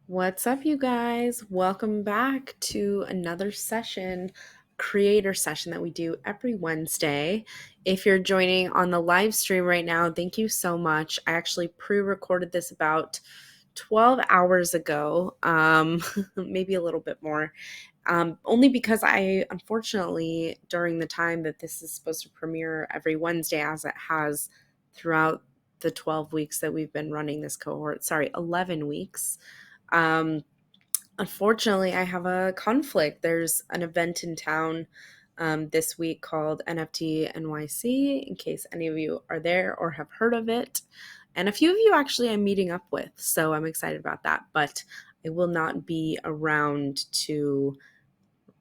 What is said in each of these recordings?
What's up, you guys? Welcome back to another creator session that we do every Wednesday. If you're joining on the live stream right now, thank you so much. I actually pre-recorded this about 12 hours ago, maybe a little bit more, only because I, unfortunately, during the time that this is supposed to premiere every Wednesday, as it has throughout the 12 weeks that we've been running this cohort, 11 weeks. Um, Unfortunately, I have a conflict. There's an event in town this week called NFT NYC, in case any of you are there or have heard of it. And a few of you actually I'm meeting up with, so I'm excited about that. But I will not be around to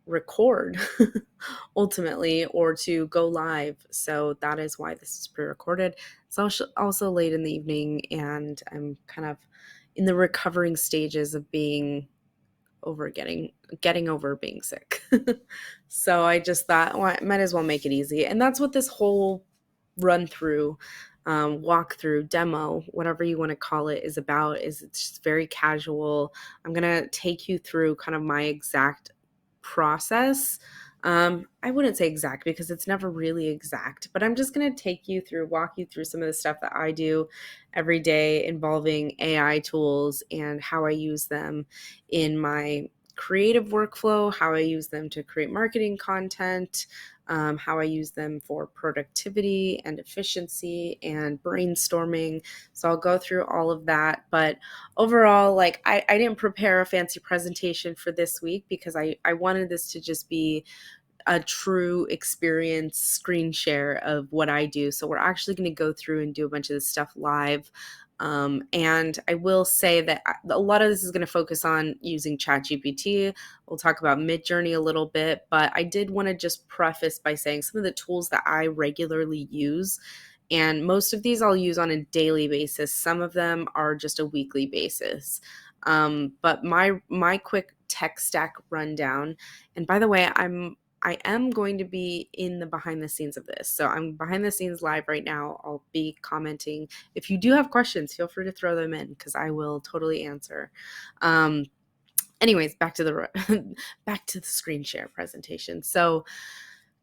record ultimately or to go live. So that is why this is pre-recorded. It's also late in the evening, and I'm kind of in the recovering stages of being over getting over being sick. So I just thought, well, I might as well make it easy. And that's what this whole run through, walkthrough, demo, whatever you want to call it, is about. Is it's just very casual. I'm gonna take you through kind of my exact process. I wouldn't say exact because it's never really exact, but I'm just going to walk you through some of the stuff that I do every day involving AI tools and how I use them in my creative workflow, how I use them to create marketing content, how I use them for productivity and efficiency and brainstorming. So I'll go through all of that. But overall, I didn't prepare a fancy presentation for this week because I wanted this to just be a true experience screen share of what I do. So we're actually going to go through and do a bunch of this stuff live. And I will say that a lot of this is going to focus on using ChatGPT. We'll talk about Midjourney a little bit, but I did want to just preface by saying some of the tools that I regularly use. And most of these I'll use on a daily basis. Some of them are just a weekly basis. But my quick tech stack rundown. And by the way, I am going to be in the behind the scenes of this. So I'm behind the scenes live right now. I'll be commenting. If you do have questions, feel free to throw them in because I will totally answer. Anyways, back to the back to the screen share presentation. So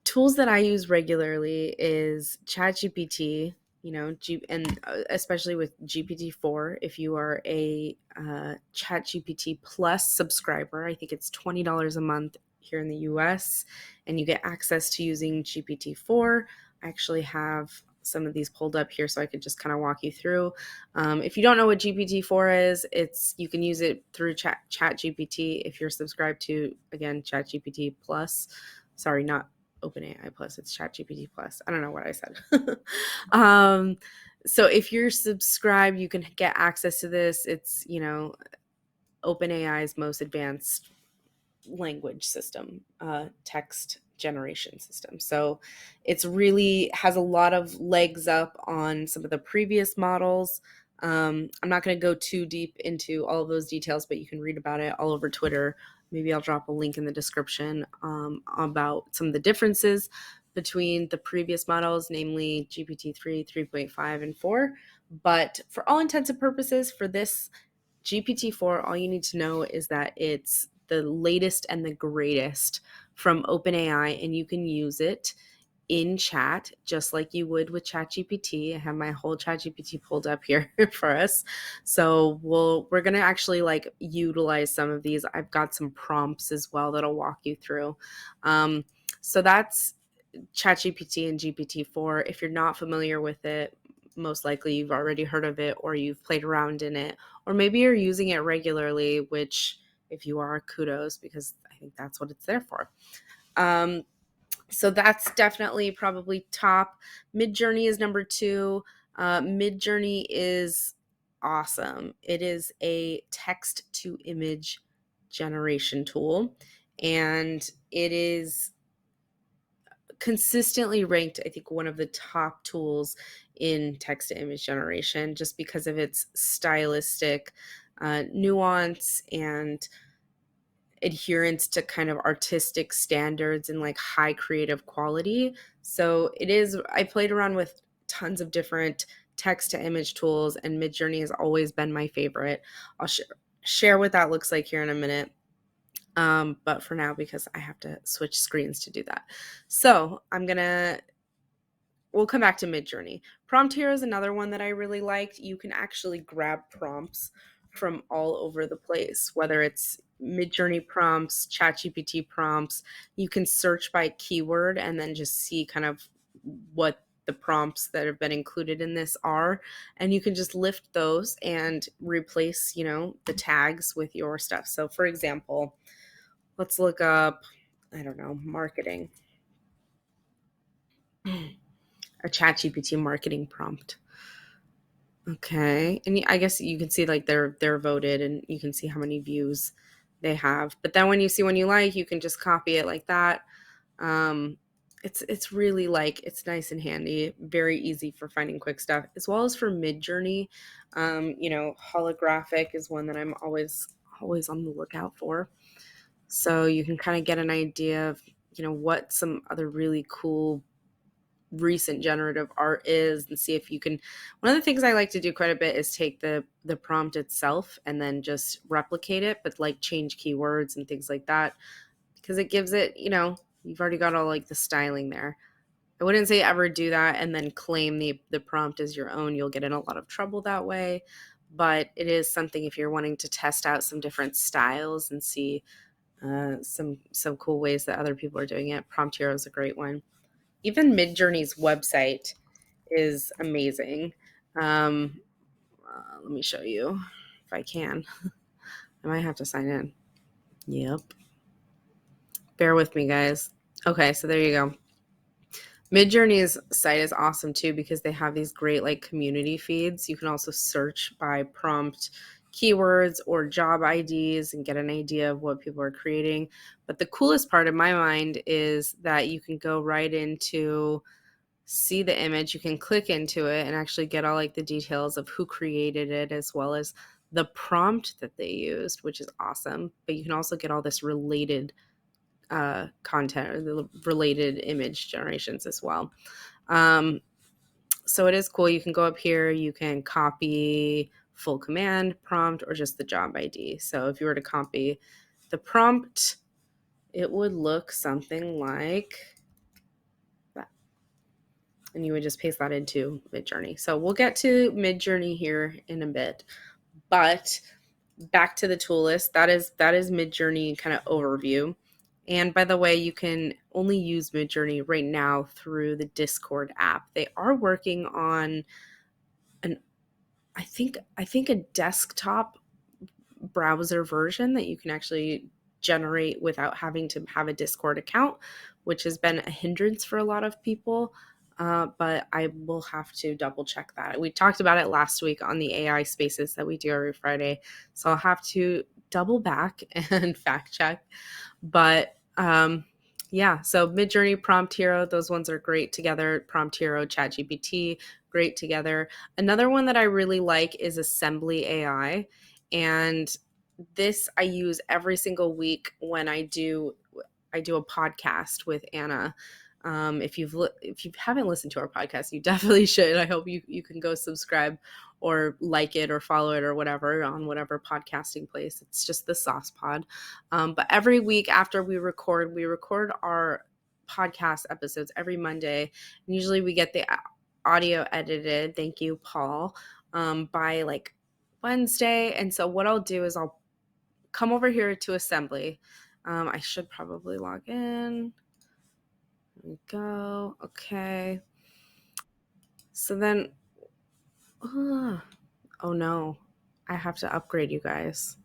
tools that I use regularly is ChatGPT, and especially with GPT-4. If you are a ChatGPT Plus subscriber, I think it's $20 a month here in the US, and you get access to using GPT-4. I actually have some of these pulled up here so I could just kind of walk you through. If you don't know what GPT-4 is, you can use it through ChatGPT if you're subscribed to, again, ChatGPT Plus. Sorry, not OpenAI Plus, it's ChatGPT Plus. I don't know what I said. So if you're subscribed, you can get access to this. It's, OpenAI's most advanced language system, text generation system. So it's really has a lot of legs up on some of the previous models. I'm not going to go too deep into all of those details, but you can read about it all over Twitter. Maybe I'll drop a link in the description about some of the differences between the previous models, namely GPT-3, 3.5, and 4. But for all intents and purposes, for this GPT-4, all you need to know is that it's the latest and the greatest from OpenAI, and you can use it in chat just like you would with ChatGPT. I have my whole ChatGPT pulled up here for us. So we're gonna actually utilize some of these. I've got some prompts as well that'll walk you through. So that's ChatGPT and GPT-4. If you're not familiar with it, most likely you've already heard of it or you've played around in it, or maybe you're using it regularly, which if you are, kudos, because I think that's what it's there for. So that's definitely probably top. Midjourney is number 2. Midjourney is awesome. It is a text to image generation tool, and it is consistently ranked, I think, one of the top tools in text to image generation just because of its stylistic nuance and adherence to kind of artistic standards and high creative quality. So I played around with tons of different text to image tools, and Midjourney has always been my favorite. share what that looks like here in a minute. But for now, because I have to switch screens to do that. So we'll come back to Midjourney. Prompt Hero is another one that I really liked. You can actually grab prompts from all over the place, whether it's Midjourney prompts, ChatGPT prompts. You can search by keyword and then just see kind of what the prompts that have been included in this are. And you can just lift those and replace, the tags with your stuff. So for example, let's look up, I don't know, marketing, a ChatGPT marketing prompt. Okay. And I guess you can see like they're voted and you can see how many views they have. But then when you see one you like, you can just copy it like that. Um, it's really like it's nice and handy, very easy for finding quick stuff, as well as for Midjourney. Holographic is one that I'm always on the lookout for. So you can kind of get an idea of, what some other really cool recent generative art is and see if you can. One of the things I like to do quite a bit is take the prompt itself and then just replicate it, but like change keywords and things like that, because it gives it, you've already got all like the styling there. I wouldn't say ever do that and then claim the prompt as your own. You'll get in a lot of trouble that way, but it is something if you're wanting to test out some different styles and see some cool ways that other people are doing it. Prompt Hero is a great one. Even Midjourney's website is amazing. Let me show you if I can. I might have to sign in. Yep. Bear with me, guys. Okay, so there you go. Midjourney's site is awesome too because they have these great like community feeds. You can also search by prompt keywords or job IDs and get an idea of what people are creating. But the coolest part in my mind is that you can go right into see the image, you can click into it and actually get all like the details of who created it as well as the prompt that they used, which is awesome. But you can also get all this related content or the related image generations as well. So it is cool. You can go up here, you can copy full command prompt or just the job ID. So if you were to copy the prompt, it would look something like that. And you would just paste that into Midjourney. So we'll get to Midjourney here in a bit. But back to the tool list, that is Midjourney kind of overview. And by the way, you can only use Midjourney right now through the Discord app. They are working on I think a desktop browser version that you can actually generate without having to have a Discord account, which has been a hindrance for a lot of people. But I will have to double check that. We talked about it last week on the AI spaces that we do every Friday. So I'll have to double back and fact check. But yeah, so Midjourney, Prompt Hero, those ones are great together. Prompt Hero, ChatGPT, great together. Another one that I really like is Assembly AI. And this I use every single week when I do a podcast with Anna. If you haven't listened to our podcast, you definitely should. I hope you can go subscribe or like it or follow it or whatever on whatever podcasting place. It's just the Sauce Pod. But every week after we record our podcast episodes every Monday, and usually we get the audio edited. Thank you, Paul. By like Wednesday. And so what I'll do is I'll come over here to Assembly. I should probably log in. There we go. Okay. So then, oh no, I have to upgrade you guys.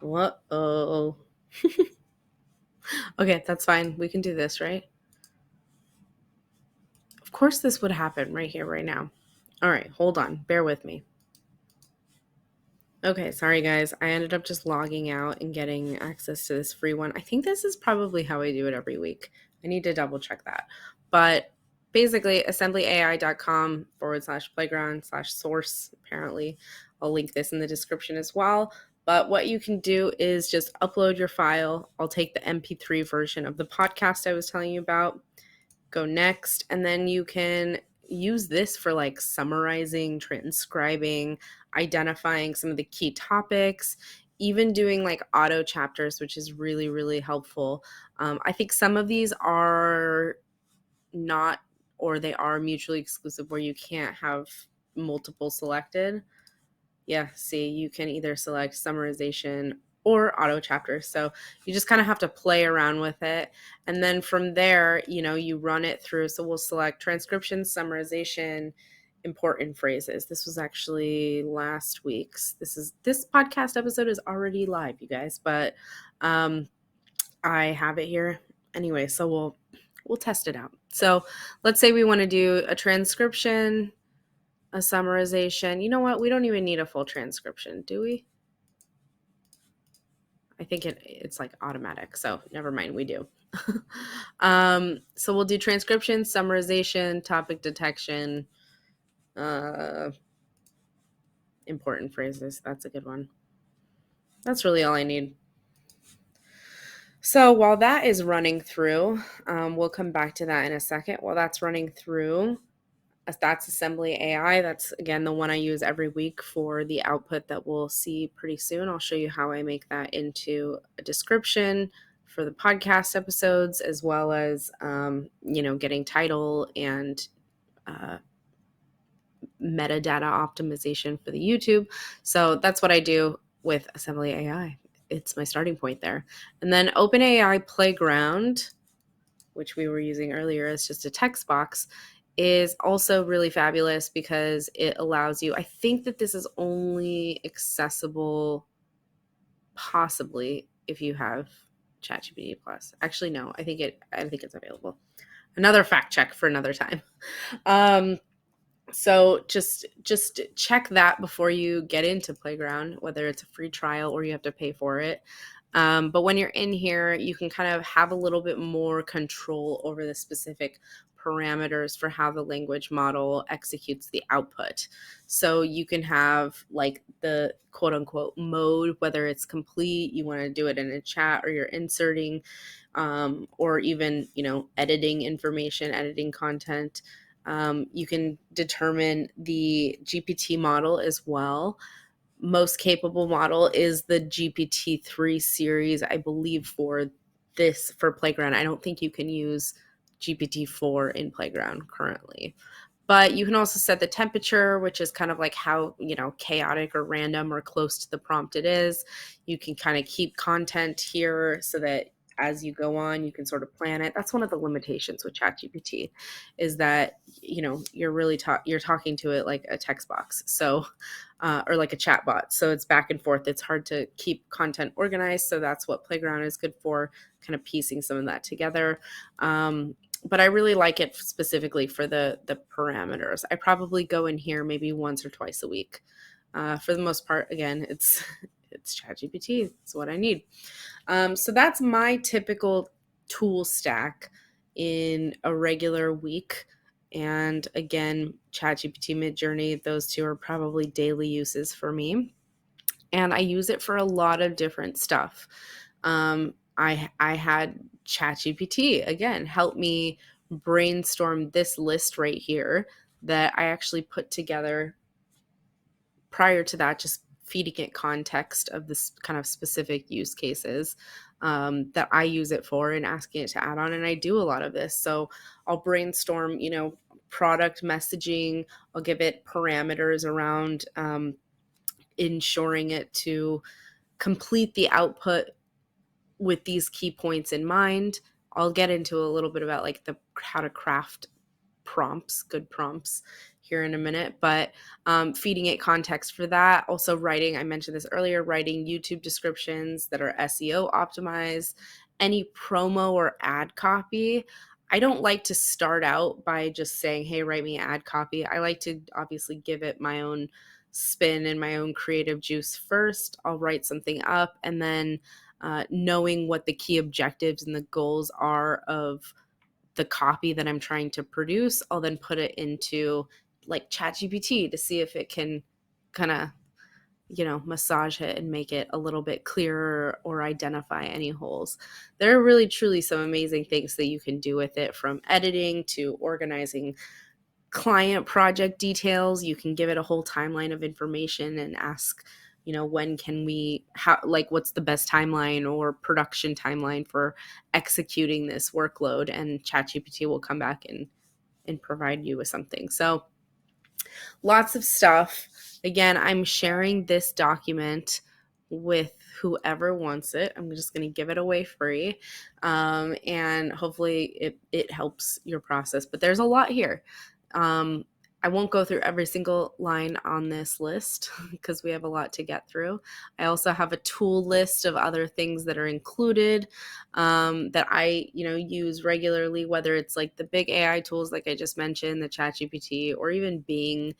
Whoa. Okay, that's fine. We can do this, right? Of course, this would happen right here, right now. All right, hold on. Bear with me. Okay, sorry guys. I ended up just logging out and getting access to this free one. I think this is probably how I do it every week. I need to double check that. But basically, assemblyai.com/playground/source. Apparently, I'll link this in the description as well. But what you can do is just upload your file. I'll take the MP3 version of the podcast I was telling you about, go next, and then you can use this for like summarizing, transcribing, identifying some of the key topics, even doing like auto chapters, which is really, really helpful. I think some of these are not, or they are mutually exclusive where you can't have multiple selected. Yeah, see, you can either select summarization or auto chapters. So you just kind of have to play around with it. And then from there, you run it through. So we'll select transcription, summarization, important phrases. This was actually last week's. This podcast episode is already live, you guys, but I have it here anyway. So we'll test it out. So let's say we want to do a transcription, a summarization. You know what? We don't even need a full transcription, do we? I think it's like automatic. So never mind, we do. So we'll do transcription, summarization, topic detection, important phrases. That's a good one. That's really all I need. So while that is running through, we'll come back to that in a second. While that's running through, that's Assembly AI. That's, again, the one I use every week for the output that we'll see pretty soon. I'll show you how I make that into a description for the podcast episodes, as well as, getting title and metadata optimization for the YouTube. So that's what I do with Assembly AI. It's my starting point there. And then OpenAI Playground, which we were using earlier as just a text box, is also really fabulous because it allows you, I think that this is only accessible possibly if you have ChatGPT Plus. Actually, no, I think it's available. Another fact check for another time. So just check that before you get into Playground, whether it's a free trial or you have to pay for it. But when you're in here, you can kind of have a little bit more control over the specific parameters for how the language model executes the output. So you can have like the quote unquote mode, whether it's complete, you want to do it in a chat, or you're inserting, or even, editing information, editing content. You can determine the GPT model as well. Most capable model is the GPT-3 series, I believe, for Playground. I don't think you can use GPT-4 in Playground currently. But you can also set the temperature, which is kind of like how, chaotic or random or close to the prompt it is. You can kind of keep content here so that as you go on, you can sort of plan it. That's one of the limitations with ChatGPT, is that, you're really you're talking to it like a text box. So, or like a chat bot. So it's back and forth. It's hard to keep content organized. So that's what Playground is good for, kind of piecing some of that together. But I really like it specifically for the parameters. I probably go in here maybe once or twice a week. For the most part, again, it's ChatGPT. It's what I need. So that's my typical tool stack in a regular week. And again, ChatGPT, Midjourney, those two are probably daily uses for me. And I use it for a lot of different stuff. I had ChatGPT again help me brainstorm this list right here that I actually put together prior to that, just feeding it context of this kind of specific use cases that I use it for, and asking it to add on. And I do a lot of this. So I'll brainstorm, product messaging. I'll give it parameters around ensuring it to complete the output with these key points in mind. I'll get into a little bit about like how to craft good prompts here in a minute, but feeding it context for that. Also writing, I mentioned this earlier, writing YouTube descriptions that are SEO optimized, any promo or ad copy. I don't like to start out by just saying, hey, write me ad copy. I like to obviously give it my own spin and my own creative juice first. I'll write something up, and then knowing what the key objectives and the goals are of the copy that I'm trying to produce, I'll then put it into like ChatGPT to see if it can kind of, massage it and make it a little bit clearer or identify any holes. There are really, truly some amazing things that you can do with it, from editing to organizing client project details. You can give it a whole timeline of information and ask, when can we, what's the best timeline or production timeline for executing this workload? And ChatGPT will come back and provide you with something. So lots of stuff. Again, I'm sharing this document with whoever wants it. I'm just going to give it away free. And hopefully it helps your process. But there's a lot here. I won't go through every single line on this list because we have a lot to get through. I also have a tool list of other things that are included that I, use regularly, whether it's like the big AI tools like I just mentioned, the ChatGPT, or even Bing,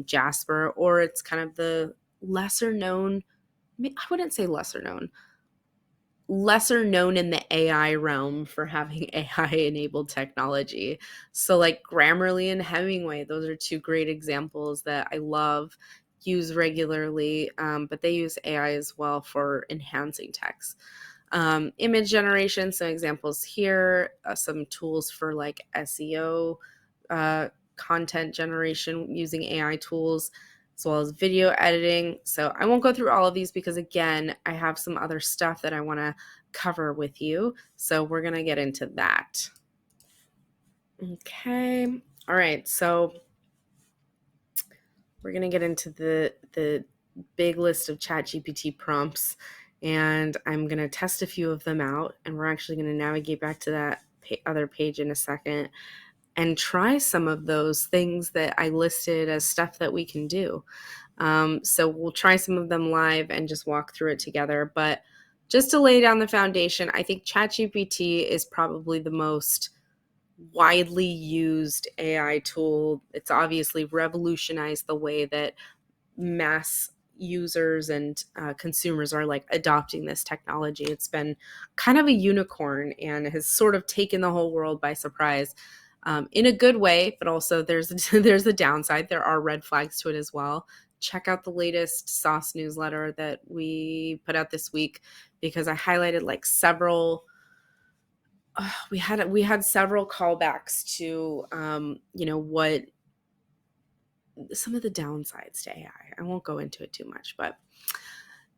Jasper, or it's kind of the lesser known. I wouldn't say lesser known in the AI realm for having AI enabled technology. So like Grammarly and Hemingway, those are two great examples that I love, use regularly, but they use AI as well for enhancing text. Image generation, some examples here, some tools for like SEO, content generation using AI tools, as well as video editing. So I won't go through all of these because, again, I have some other stuff that I want to cover with you. So we're going to get into that. Okay. All right. So we're going to get into the big list of ChatGPT prompts, and I'm going to test a few of them out. And we're actually going to navigate back to that other page in a second and try some of those things that I listed as stuff that we can do. So we'll try some of them live and just walk through it together. But just to lay down the foundation, I think ChatGPT is probably the most widely used AI tool. It's obviously revolutionized the way that mass users and consumers are like adopting this technology. It's been kind of a unicorn and has sort of taken the whole world by surprise. In a good way, but also there's a downside. There are red flags to it as well. Check out the latest Sauce newsletter that we put out this week because I highlighted like several. We had several callbacks to what some of the downsides to AI. I won't go into it too much, but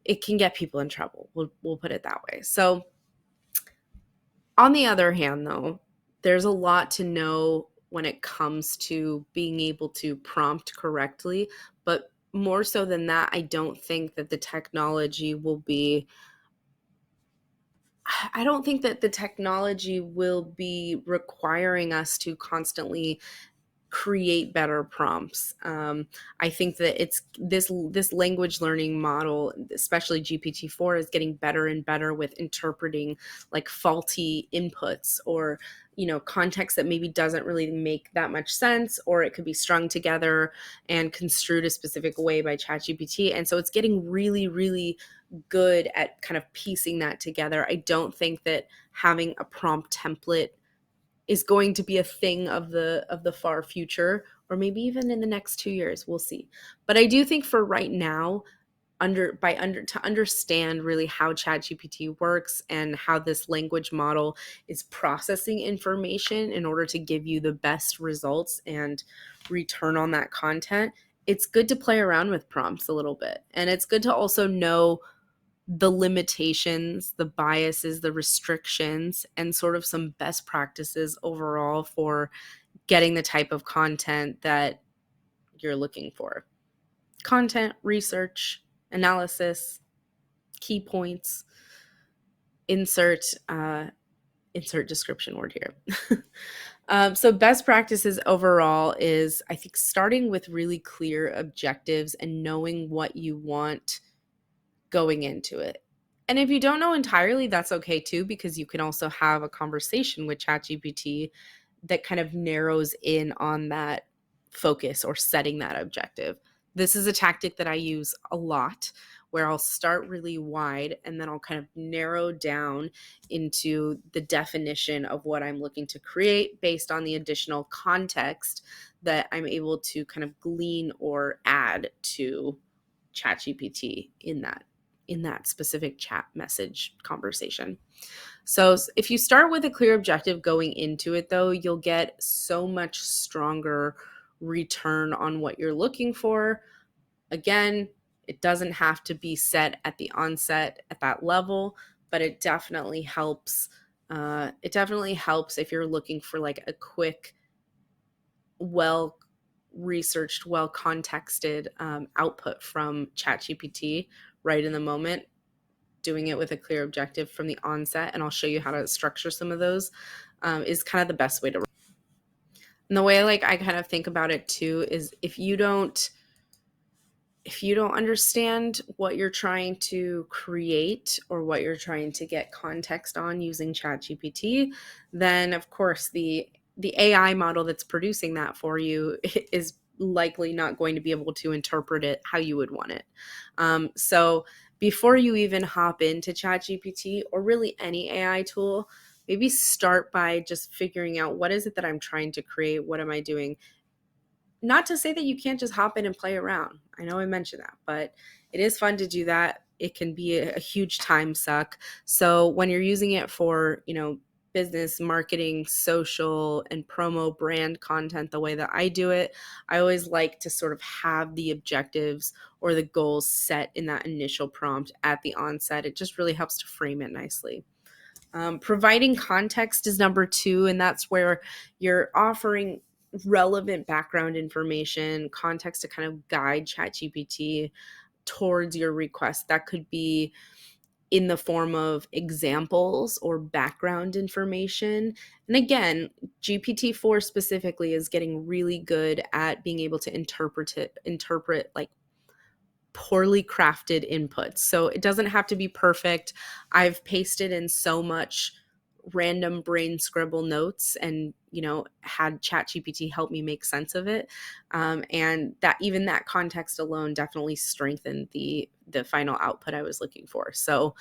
it can get people in trouble. We'll put it that way. So on the other hand, though, there's a lot to know when it comes to being able to prompt correctly. But more so than that, I don't think that the technology will be requiring us to constantly create better prompts. I think that it's this language learning model, especially GPT-4, is getting better and better with interpreting like faulty inputs or context that maybe doesn't really make that much sense, or it could be strung together and construed a specific way by ChatGPT. And so it's getting really, really good at kind of piecing that together. I don't think that having a prompt template is going to be a thing of the far future, or maybe even in the next 2 years. We'll see. But I do think for right now, to understand really how ChatGPT works and how this language model is processing information in order to give you the best results and return on that content, it's good to play around with prompts a little bit. And it's good to also know the limitations, the biases, the restrictions, and sort of some best practices overall for getting the type of content that you're looking for. Content, research, analysis, key points, insert description word here. So best practices overall is, I think, starting with really clear objectives and knowing what you want going into it. And if you don't know entirely, that's okay too, because you can also have a conversation with ChatGPT that kind of narrows in on that focus or setting that objective. This is a tactic that I use a lot, where I'll start really wide and then I'll kind of narrow down into the definition of what I'm looking to create based on the additional context that I'm able to kind of glean or add to ChatGPT in that specific chat message conversation. So if you start with a clear objective going into it, though, you'll get so much stronger return on what you're looking for. Again, it doesn't have to be set at the onset at that level, but it definitely helps. It definitely helps if you're looking for like a quick, well researched, well contexted output from ChatGPT right in the moment, doing it with a clear objective from the onset. And I'll show you how to structure some of those, is kind of the best way to. And the way like I kind of think about it too is if you don't understand what you're trying to create or what you're trying to get context on using ChatGPT, then of course the AI model that's producing that for you is likely not going to be able to interpret it how you would want it. So before you even hop into ChatGPT or really any AI tool, maybe start by just figuring out what is it that I'm trying to create? What am I doing? Not to say that you can't just hop in and play around. I know I mentioned that, but it is fun to do that. It can be a huge time suck. So when you're using it for, business, marketing, social, and promo brand content, the way that I do it, I always like to sort of have the objectives or the goals set in that initial prompt at the onset. It just really helps to frame it nicely. Providing context is number 2, and that's where you're offering relevant background information, context to kind of guide ChatGPT towards your request. That could be in the form of examples or background information. And again, GPT-4 specifically is getting really good at being able to interpret like poorly crafted inputs. So it doesn't have to be perfect. I've pasted in so much random brain scribble notes and had ChatGPT help me make sense of it, and that even that context alone definitely strengthened the final output I was looking for. So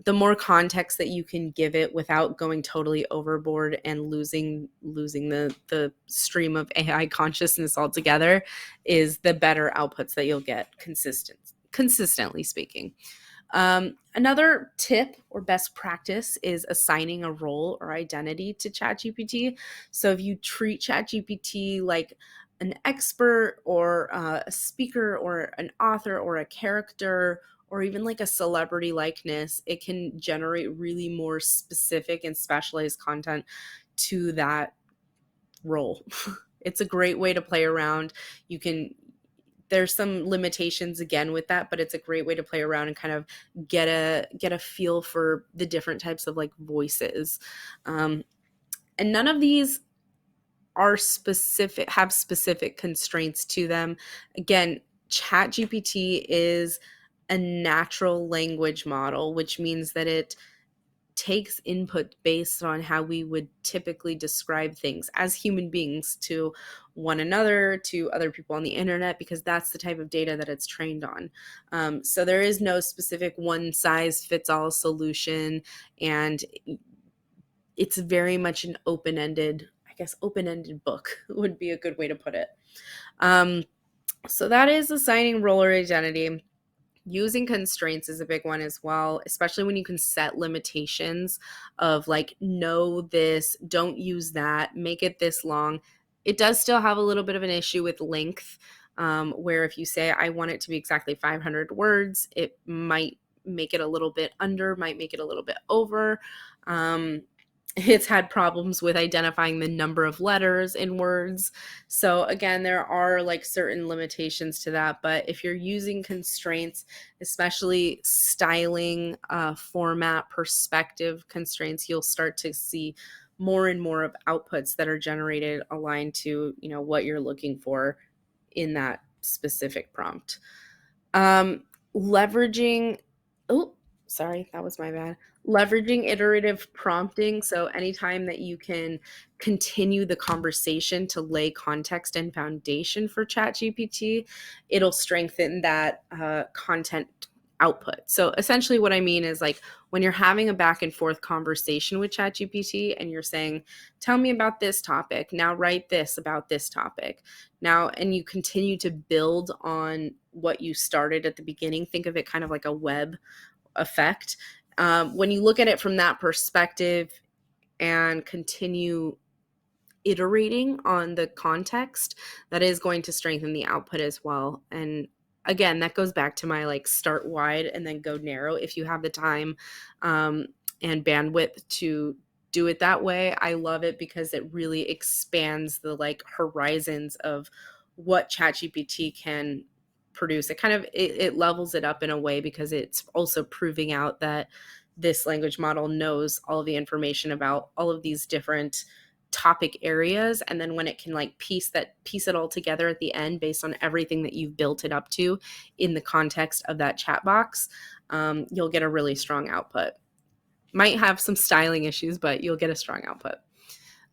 the more context that you can give it without going totally overboard and losing the stream of AI consciousness altogether is the better outputs that you'll get consistently speaking. Another tip or best practice is assigning a role or identity to ChatGPT. So if you treat ChatGPT like an expert or a speaker or an author or a character or even like a celebrity likeness, it can generate really more specific and specialized content to that role. It's a great way to play around. There's some limitations again with that, but it's a great way to play around and kind of get a feel for the different types of like voices. And none of these have specific constraints to them. Again, ChatGPT is a natural language model, which means that it takes input based on how we would typically describe things as human beings to one another, to other people on the internet, because that's the type of data that it's trained on. So there is no specific one size fits all solution, and it's very much an open-ended book would be a good way to put it. So that is assigning role or identity. Using constraints is a big one as well, especially when you can set limitations of like, know this, don't use that, make it this long. It does still have a little bit of an issue with length, where if you say, I want it to be exactly 500 words, it might make it a little bit under, might make it a little bit over. It's had problems with identifying the number of letters in words. So again, there are like certain limitations to that, but if you're using constraints, especially styling, format, perspective constraints, you'll start to see more and more of outputs that are generated aligned to, what you're looking for in that specific prompt. Leveraging, oh, sorry, that was my bad. Leveraging iterative prompting. So anytime that you can continue the conversation to lay context and foundation for ChatGPT, it'll strengthen that content output. So essentially what I mean is like when you're having a back and forth conversation with ChatGPT and you're saying, tell me about this topic, now write this about this topic. Now, and you continue to build on what you started at the beginning. Think of it kind of like a web effect. When you look at it from that perspective and continue iterating on the context, that is going to strengthen the output as well. And again, that goes back to my like start wide and then go narrow. If you have the time um, and bandwidth to do it that way, I love it because it really expands the like horizons of what ChatGPT can produce. It kind of it levels it up in a way because it's also proving out that this language model knows all of the information about all of these different topic areas, and then when it can like piece it all together at the end based on everything that you've built it up to in the context of that chat box, you'll get a really strong output. Might have some styling issues, but you'll get a strong output.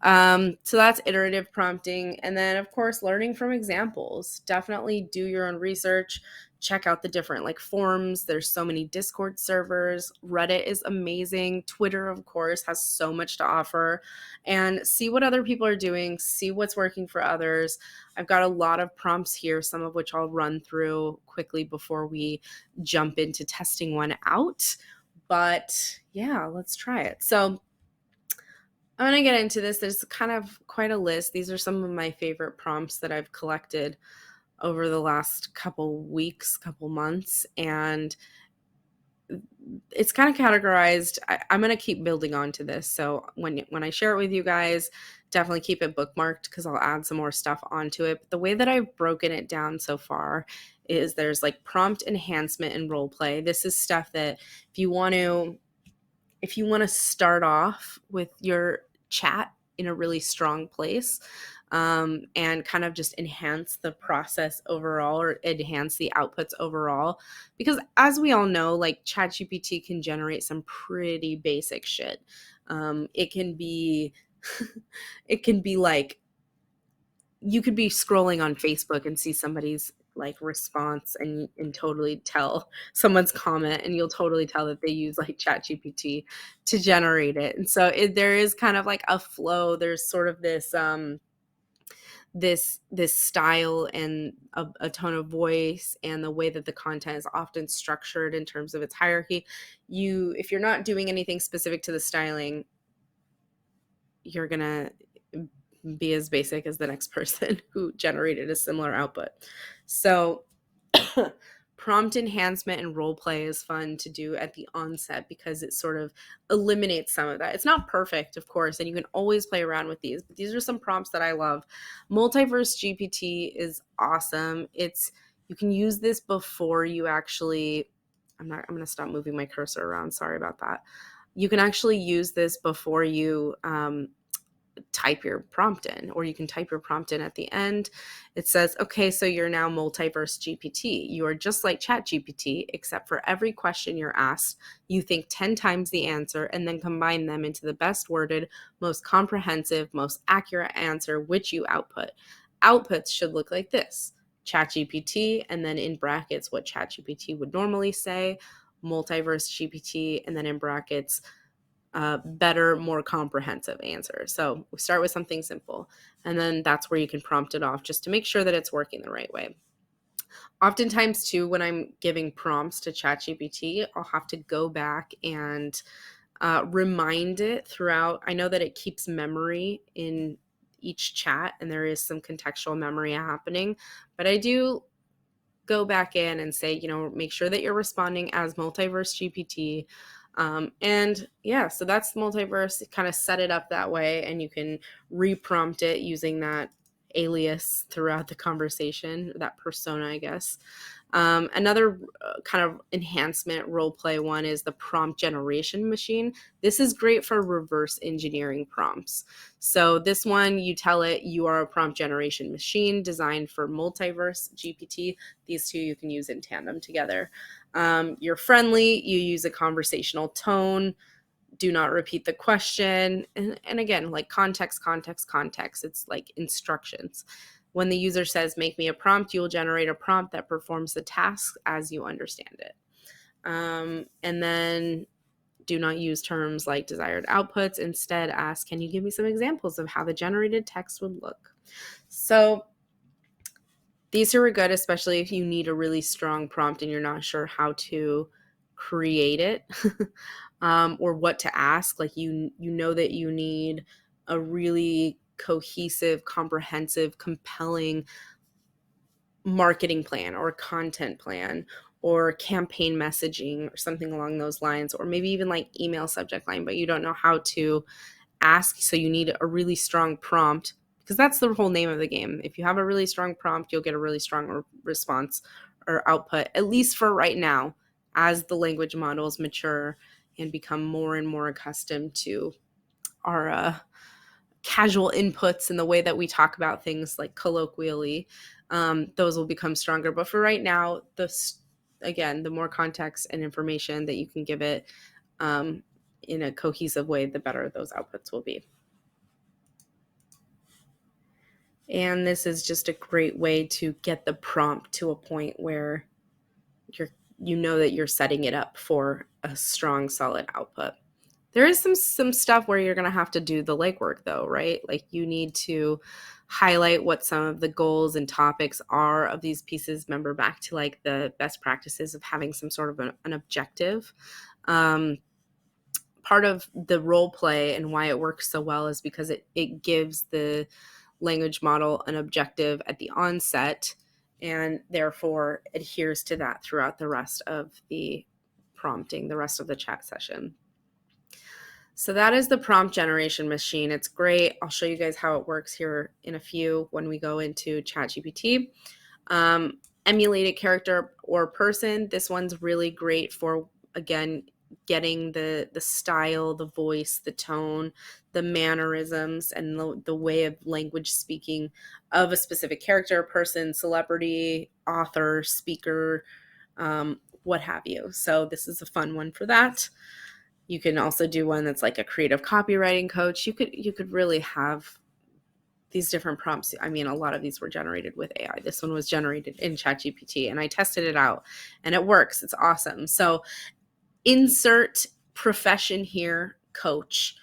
So that's iterative prompting. And then, of course, learning from examples. Definitely do your own research. Check out the different like forums. There's so many Discord servers. Reddit is amazing. Twitter, of course, has so much to offer. And see what other people are doing. See what's working for others. I've got a lot of prompts here, some of which I'll run through quickly before we jump into testing one out. But yeah, let's try it. So I'm going to get into this. There's kind of quite a list. These are some of my favorite prompts that I've collected over the last couple weeks, couple months, and it's kind of categorized. I'm going to keep building onto this. So when I share it with you guys, definitely keep it bookmarked because I'll add some more stuff onto it. But the way that I've broken it down so far is there's like prompt enhancement and role play. This is stuff that if you want to start off with your chat in a really strong place, and kind of just enhance the process overall or enhance the outputs overall, because as we all know, like ChatGPT can generate some pretty basic shit. It can be it can be like you could be scrolling on Facebook and see somebody's like response and totally tell someone's comment, and you'll totally tell that they use like ChatGPT to generate it. And so there is kind of like a flow. There's sort of this style and a tone of voice and the way that the content is often structured in terms of its hierarchy. If you're not doing anything specific to the styling, you're gonna be as basic as the next person who generated a similar output. So prompt enhancement and role play is fun to do at the onset because it sort of eliminates some of that. It's not perfect, of course, and you can always play around with these, but these are some prompts that I love. Multiverse GPT is awesome. You can use this before you actually I'm going to stop moving my cursor around. Sorry about that. You can actually use this before you type your prompt in, or you can type your prompt in at the end. It says, okay, so you're now multiverse GPT. You are just like ChatGPT, except for every question you're asked, you think 10 times the answer and then combine them into the best worded, most comprehensive, most accurate answer, which you output. Outputs should look like this: ChatGPT, and then in brackets what ChatGPT would normally say, multiverse GPT, and then in brackets better, more comprehensive answer. So we start with something simple, and then that's where you can prompt it off just to make sure that it's working the right way. Oftentimes, too, when I'm giving prompts to ChatGPT, I'll have to go back and remind it throughout. I know that it keeps memory in each chat, and there is some contextual memory happening, but I do go back in and say, make sure that you're responding as multiverse GPT. And yeah, so that's multiverse. Kind of set it up that way, and you can reprompt it using that alias throughout the conversation, that persona, I guess. Another kind of enhancement role play one is the prompt generation machine. This is great for reverse engineering prompts. So this one, you tell it you are a prompt generation machine designed for multiverse GPT. These two you can use in tandem together. You're friendly, you use a conversational tone, do not repeat the question. And again, like context. It's like instructions. When the user says, make me a prompt, you will generate a prompt that performs the task as you understand it. And then do not use terms like desired outputs. Instead, ask, can you give me some examples of how the generated text would look? So these are good, especially if you need a really strong prompt and you're not sure how to create it or what to ask. Like you know that you need a really cohesive, comprehensive, compelling marketing plan or content plan or campaign messaging or something along those lines, or maybe even like email subject line, but you don't know how to ask. So you need a really strong prompt, because that's the whole name of the game. If you have a really strong prompt, you'll get a really strong response or output, at least for right now, as the language models mature and become more and more accustomed to our casual inputs and the way that we talk about things, like colloquially. Those will become stronger. But for right now, again, the more context and information that you can give it in a cohesive way, the better those outputs will be. And this is just a great way to get the prompt to a point where you know that you're setting it up for a strong, solid output. There is some stuff where you're going to have to do the legwork though, right? Like you need to highlight what some of the goals and topics are of these pieces. Remember back to like the best practices of having some sort of an objective. Part of the role play and why it works so well is because it gives the language model an objective at the onset and therefore adheres to that throughout the rest of the prompting, the rest of the chat session. So that is the prompt generation machine. It's great. I'll show you guys how it works here in a few when we go into ChatGPT. Emulated character or person. This one's really great for, again, getting the style, the voice, the tone, the mannerisms, and the way of language speaking of a specific character, person, celebrity, author, speaker, what have you. So this is a fun one for that. You can also do one that's like a creative copywriting coach. You could really have these different prompts. I mean, a lot of these were generated with AI. This one was generated in ChatGPT, and I tested it out, and it works. It's awesome. So insert profession here, coach,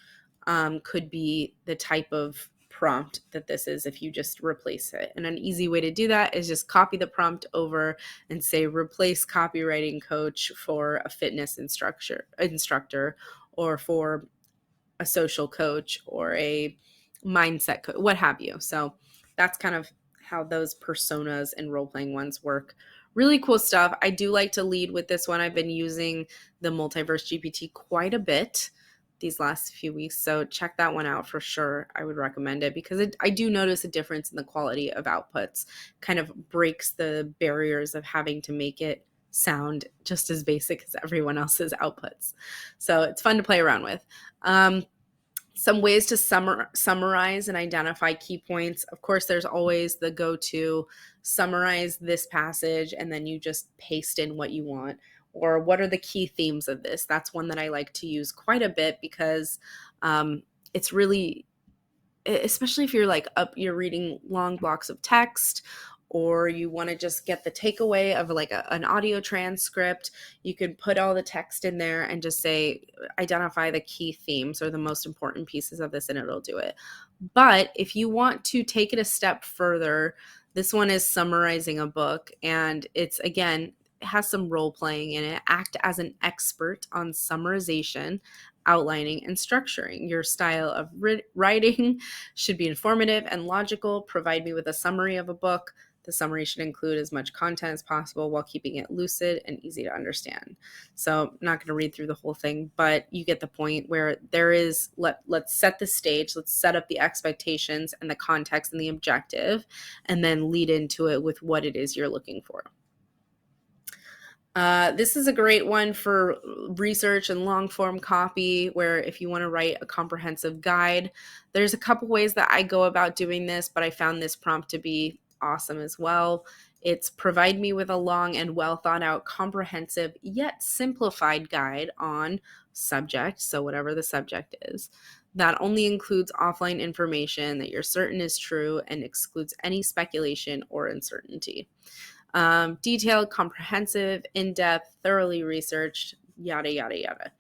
could be the type of prompt that this is if you just replace it. And an easy way to do that is just copy the prompt over and say replace copywriting coach for a fitness instructor or for a social coach or a mindset coach, what have you. So that's kind of how those personas and role-playing ones work. Really cool stuff. I do like to lead with this one. I've been using the Multiverse GPT quite a bit these last few weeks, so check that one out for sure. I would recommend it because I do notice a difference in the quality of outputs. Kind of breaks the barriers of having to make it sound just as basic as everyone else's outputs. So it's fun to play around with. Some ways to summarize and identify key points. Of course, there's always the go-to summarize this passage and then you just paste in what you want, or what are the key themes of this. That's one that I like to use quite a bit because it's really, especially if you're reading long blocks of text, or you want to just get the takeaway of like an audio transcript, you can put all the text in there and just say, identify the key themes or the most important pieces of this, and it'll do it. But if you want to take it a step further, this one is summarizing a book, and it's, again, it has some role playing in it. Act as an expert on summarization, outlining, and structuring. Your style of writing should be informative and logical. Provide me with a summary of a book. The summary should include as much content as possible while keeping it lucid and easy to understand. So I'm not going to read through the whole thing, but you get the point where there is, let's set the stage, let's set up the expectations and the context and the objective, and then lead into it with what it is you're looking for. This is a great one for research and long form copy, where if you want to write a comprehensive guide, there's a couple ways that I go about doing this, but I found this prompt to be awesome as well. It's provide me with a long and well thought out, comprehensive yet simplified guide on subject, so whatever the subject is, that only includes offline information that you're certain is true and excludes any speculation or uncertainty. Detailed, comprehensive, in-depth, thoroughly researched, yada, yada, yada.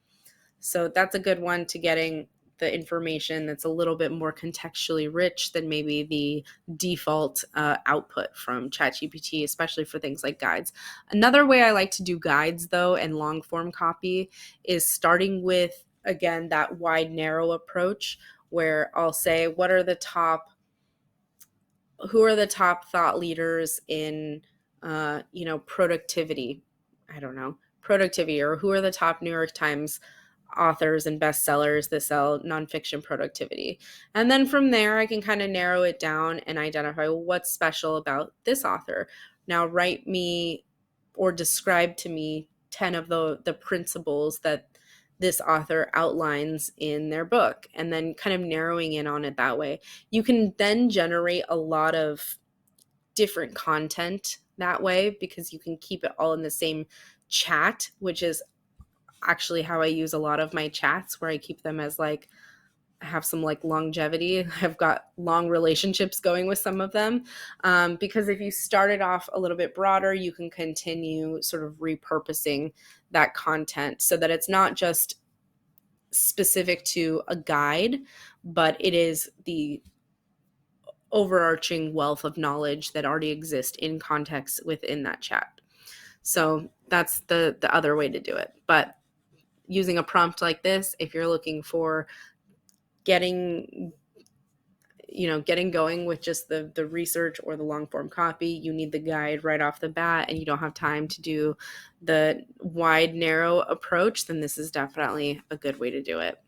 So that's a good one to getting the information that's a little bit more contextually rich than maybe the default output from ChatGPT, especially for things like guides. Another way I like to do guides, though, and long form copy is starting with, again, that wide, narrow approach where I'll say, who are the top thought leaders in, productivity? I don't know, productivity, or who are the top New York Times authors and bestsellers that sell nonfiction productivity. And then from there, I can kind of narrow it down and identify what's special about this author. Now, write me or describe to me 10 of the principles that this author outlines in their book, and then kind of narrowing in on it that way. You can then generate a lot of different content that way because you can keep it all in the same chat, which is actually how I use a lot of my chats, where I keep them as like, I have some like longevity. I've got long relationships going with some of them, because if you start it off a little bit broader, you can continue sort of repurposing that content so that it's not just specific to a guide, but it is the overarching wealth of knowledge that already exists in context within that chat. So that's the other way to do it. But using a prompt like this, if you're looking for getting going with just the research or the long form copy, you need the guide right off the bat, and you don't have time to do the wide narrow approach, then this is definitely a good way to do it.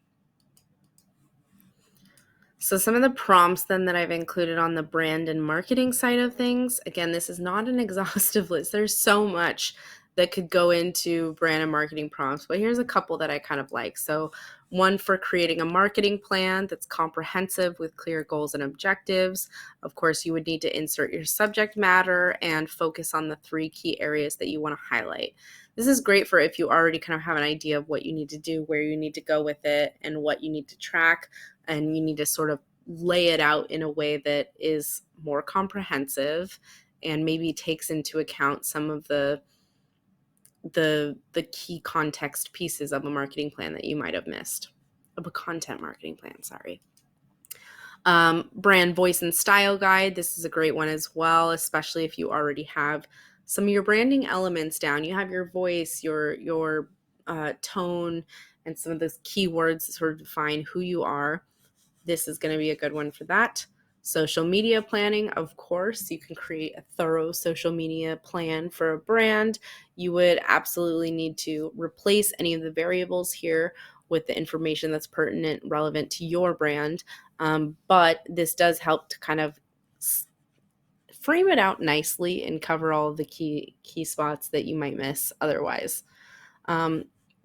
So some of the prompts then that I've included on the brand and marketing side of things, again, this is not an exhaustive list. There's so much that could go into brand and marketing prompts, but here's a couple that I kind of like. So one for creating a marketing plan that's comprehensive with clear goals and objectives. Of course, you would need to insert your subject matter and focus on the 3 key areas that you want to highlight. This is great for if you already kind of have an idea of what you need to do, where you need to go with it, and what you need to track, and you need to sort of lay it out in a way that is more comprehensive and maybe takes into account some of the key context pieces of a marketing plan that you might have missed. Of a content marketing plan, sorry. Brand voice and style guide. This is a great one as well, especially if you already have some of your branding elements down. You have your voice, your tone, and some of those keywords that sort of define who you are. This is going to be a good one for that. Social media planning, of course, you can create a thorough social media plan for a brand. You would absolutely need to replace any of the variables here with the information that's pertinent, relevant to your brand. But this does help to kind of frame it out nicely and cover all of the key spots that you might miss otherwise.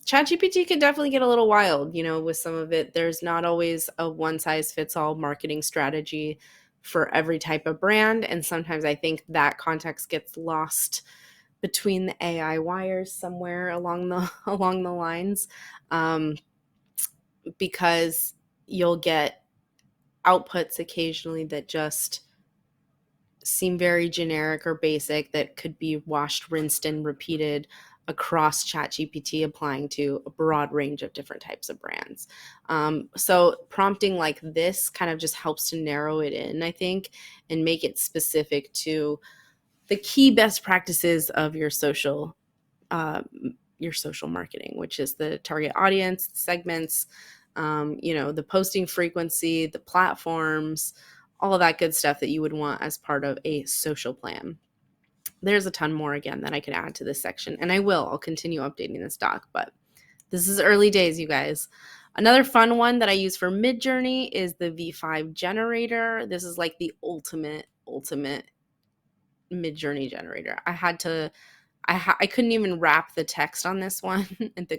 ChatGPT can definitely get a little wild, with some of it. There's not always a one-size-fits-all marketing strategy for every type of brand, and sometimes I think that context gets lost between the AI wires somewhere along the lines, because you'll get outputs occasionally that just seem very generic or basic that could be washed, rinsed, and repeated across ChatGPT, applying to a broad range of different types of brands. So prompting like this kind of just helps to narrow it in, I think, and make it specific to the key best practices of your social marketing, which is the target audience, segments, the posting frequency, the platforms, all of that good stuff that you would want as part of a social plan. There's a ton more, again, that I could add to this section, and I'll continue updating this doc, but this is early days, you guys. Another fun one that I use for Midjourney is the V5 generator. This is like the ultimate Midjourney generator. I couldn't even wrap the text on this one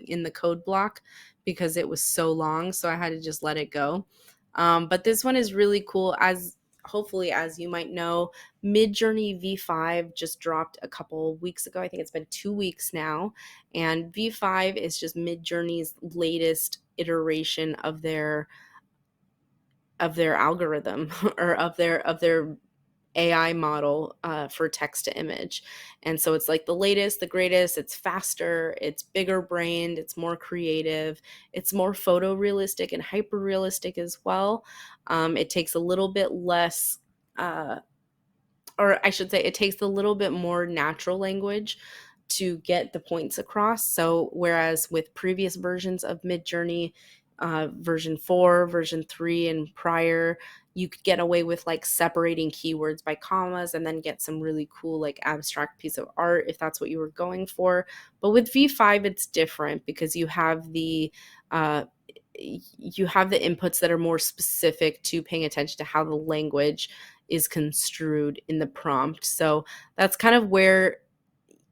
in the code block because it was so long, so I had to just let it go. But this one is really cool. Hopefully, as you might know, Midjourney V5 just dropped a couple weeks ago. I think it's been 2 weeks now. And V5 is just Midjourney's latest iteration of their algorithm or of their AI model for text to image. And so it's like the latest, the greatest. It's faster, it's bigger brained, it's more creative, it's more photorealistic and hyper realistic as well. It takes a little bit less, or I should say, it takes a little bit more natural language to get the points across. So whereas with previous versions of Midjourney, version 4, version 3, and prior, you could get away with like separating keywords by commas and then get some really cool like abstract piece of art if that's what you were going for. But with V5, it's different because you have the inputs that are more specific to paying attention to how the language is construed in the prompt. So that's kind of where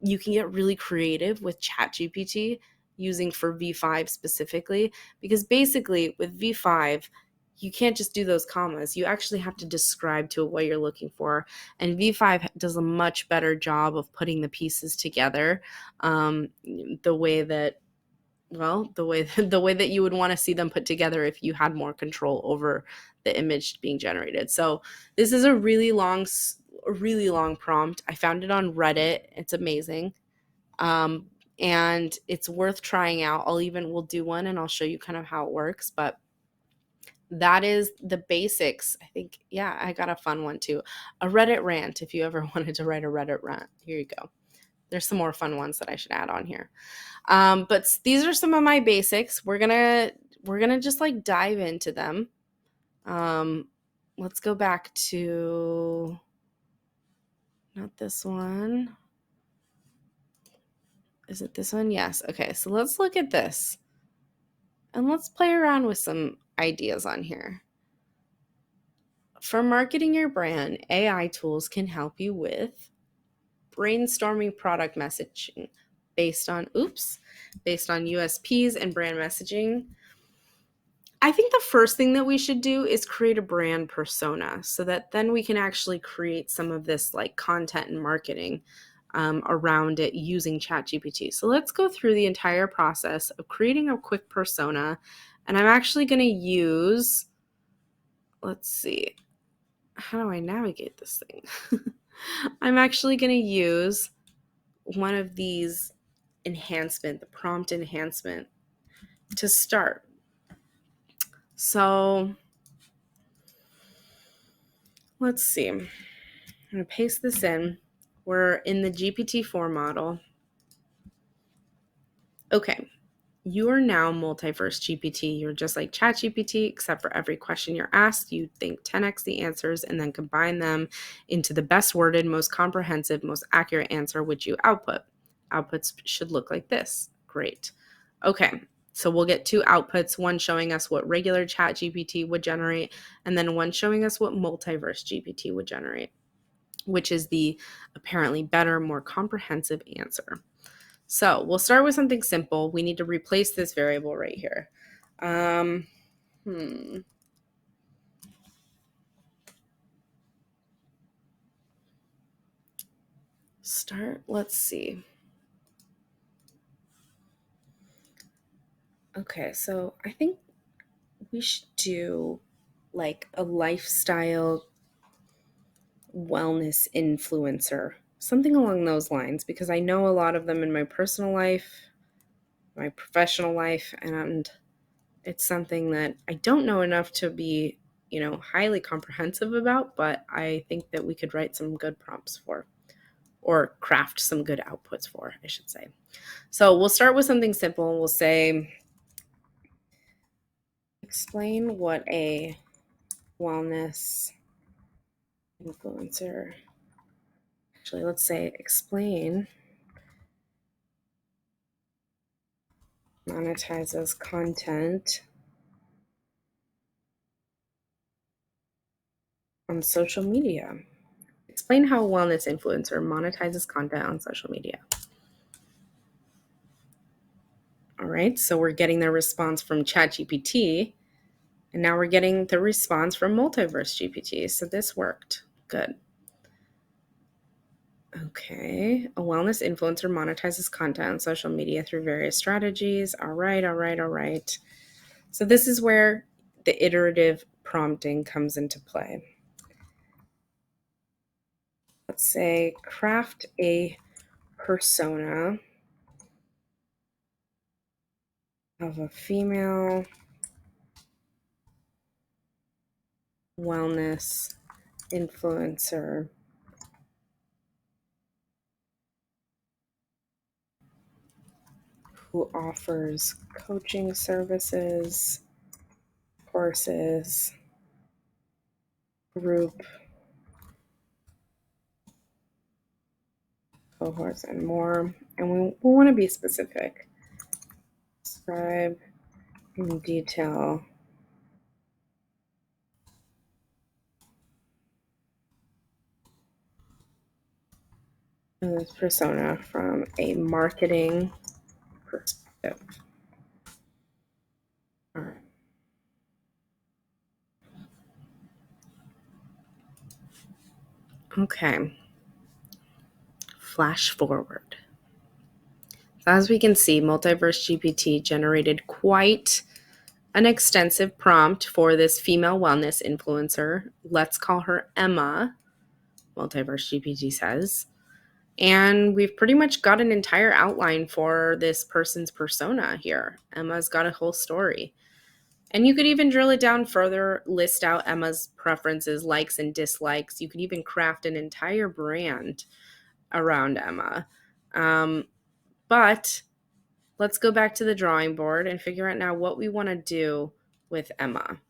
you can get really creative with ChatGPT using for V5 specifically, because basically with V5, you can't just do those commas. You actually have to describe to it what you're looking for. And V5 does a much better job of putting the pieces together the way that the way that you would want to see them put together if you had more control over the image being generated. So this is a really long prompt. I found it on Reddit. It's amazing. And it's worth trying out. We'll do one and I'll show you kind of how it works, but that is the basics. I think, yeah, I got a fun one too. A Reddit rant. If you ever wanted to write a Reddit rant, here you go. There's some more fun ones that I should add on here. But these are some of my basics. We're gonna just like dive into them. Let's go back to not this one. Is it this one? Yes. Okay, so let's look at this. And let's play around with some ideas on here. For marketing your brand, AI tools can help you with brainstorming product messaging based on USPs and brand messaging. I think the first thing that we should do is create a brand persona so that then we can actually create some of this like content and marketing around it using ChatGPT. So let's go through the entire process of creating a quick persona. And I'm actually going to use, let's see, how do I navigate this thing? I'm actually going to use one of these the prompt enhancement to start. So let's see. I'm going to paste this in. We're in the GPT-4 model. Okay. You are now multiverse GPT. You're just like ChatGPT, except for every question you're asked, you think 10x the answers and then combine them into the best worded, most comprehensive, most accurate answer, which you output. Outputs should look like this. Great. Okay. So we'll get two outputs, one showing us what regular ChatGPT would generate, and then one showing us what multiverse GPT would generate, which is the apparently better, more comprehensive answer. So we'll start with something simple. We need to replace this variable right here. Let's see. Okay, so I think we should do like a lifestyle wellness influencer, something along those lines, because I know a lot of them in my personal life, my professional life, and it's something that I don't know enough to be, highly comprehensive about, but I think that we could write some good prompts for, or craft some good outputs for, I should say. So we'll start with something simple. We'll say, explain what a wellness influencer, actually, let's say explain monetizes content on social media. Explain how a wellness influencer monetizes content on social media. All right, so we're getting the response from ChatGPT, and now we're getting the response from Multiverse GPT. So this worked. Good. Okay, a wellness influencer monetizes content on social media through various strategies. All right. So this is where the iterative prompting comes into play. Let's say craft a persona of a female wellness influencer who offers coaching services courses, group, cohorts, and more. And we want to be specific. Describe in detail this persona from a marketing perspective. All right. Okay. Flash forward. As we can see, Multiverse GPT generated quite an extensive prompt for this female wellness influencer. Let's call her Emma, Multiverse GPT says. And we've pretty much got an entire outline for this person's persona here. Emma's got a whole story. And you could even drill it down further, list out Emma's preferences, likes, and dislikes. You could even craft an entire brand around Emma. But let's go back to the drawing board and figure out now what we want to do with Emma.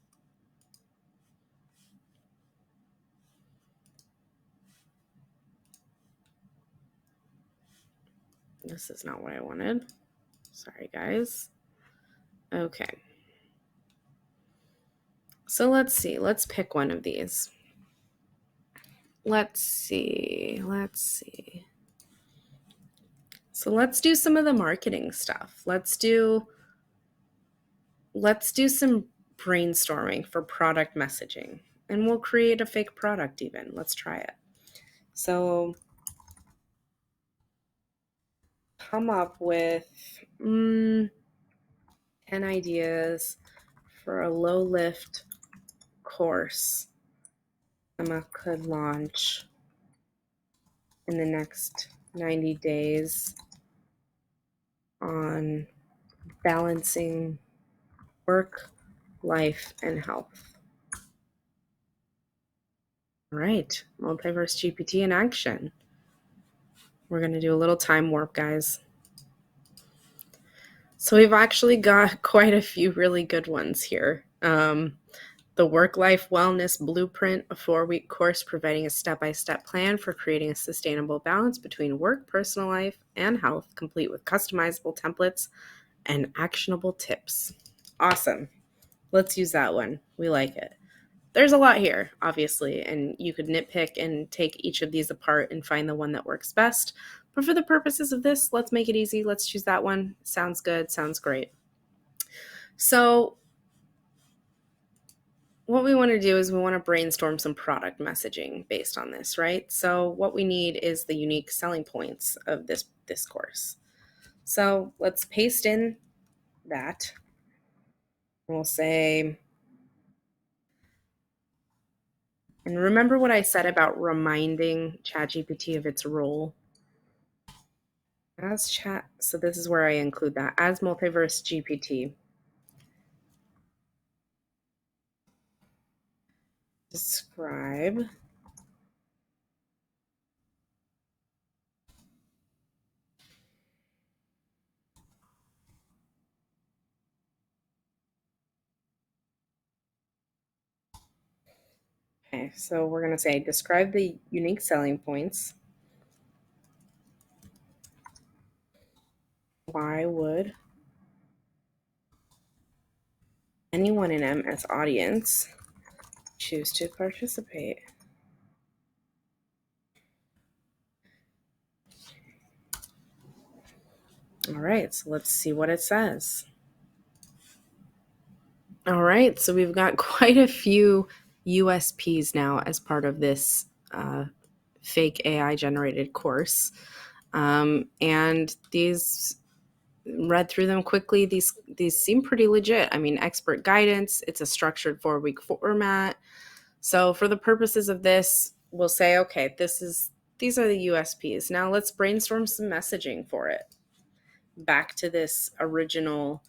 This is not what I wanted. Sorry, guys. Okay. So let's see. Let's pick one of these. Let's see. So let's do some of the marketing stuff. Let's do some brainstorming for product messaging. And we'll create a fake product even. Let's try it. So come up with 10 ideas for a low lift course Emma could launch in the next 90 days on balancing work, life, and health. All right, Multiverse GPT in action. We're going to do a little time warp, guys. So we've actually got quite a few really good ones here. The Work-Life Wellness Blueprint, a 4-week course providing a step-by-step plan for creating a sustainable balance between work, personal life, and health, complete with customizable templates and actionable tips. Awesome. Let's use that one. We like it. There's a lot here, obviously, and you could nitpick and take each of these apart and find the one that works best. But for the purposes of this, let's make it easy. Let's choose that one. Sounds good. Sounds great. So what we want to do is we want to brainstorm some product messaging based on this, right? So what we need is the unique selling points of this course. So let's paste in that. We'll say, and remember what I said about reminding ChatGPT of its role as chat. So this is where I include that as Multiverse GPT. Describe Okay, so we're going to say describe the unique selling points. Why would anyone in MS audience choose to participate? All right, so let's see what it says. All right, so we've got quite a few USPs now as part of this fake AI generated course. And these, read through them quickly, these seem pretty legit. I mean, expert guidance, it's a structured 4-week format. So for the purposes of this, we'll say, okay, these are the USPs. Now let's brainstorm some messaging for it. Back to this original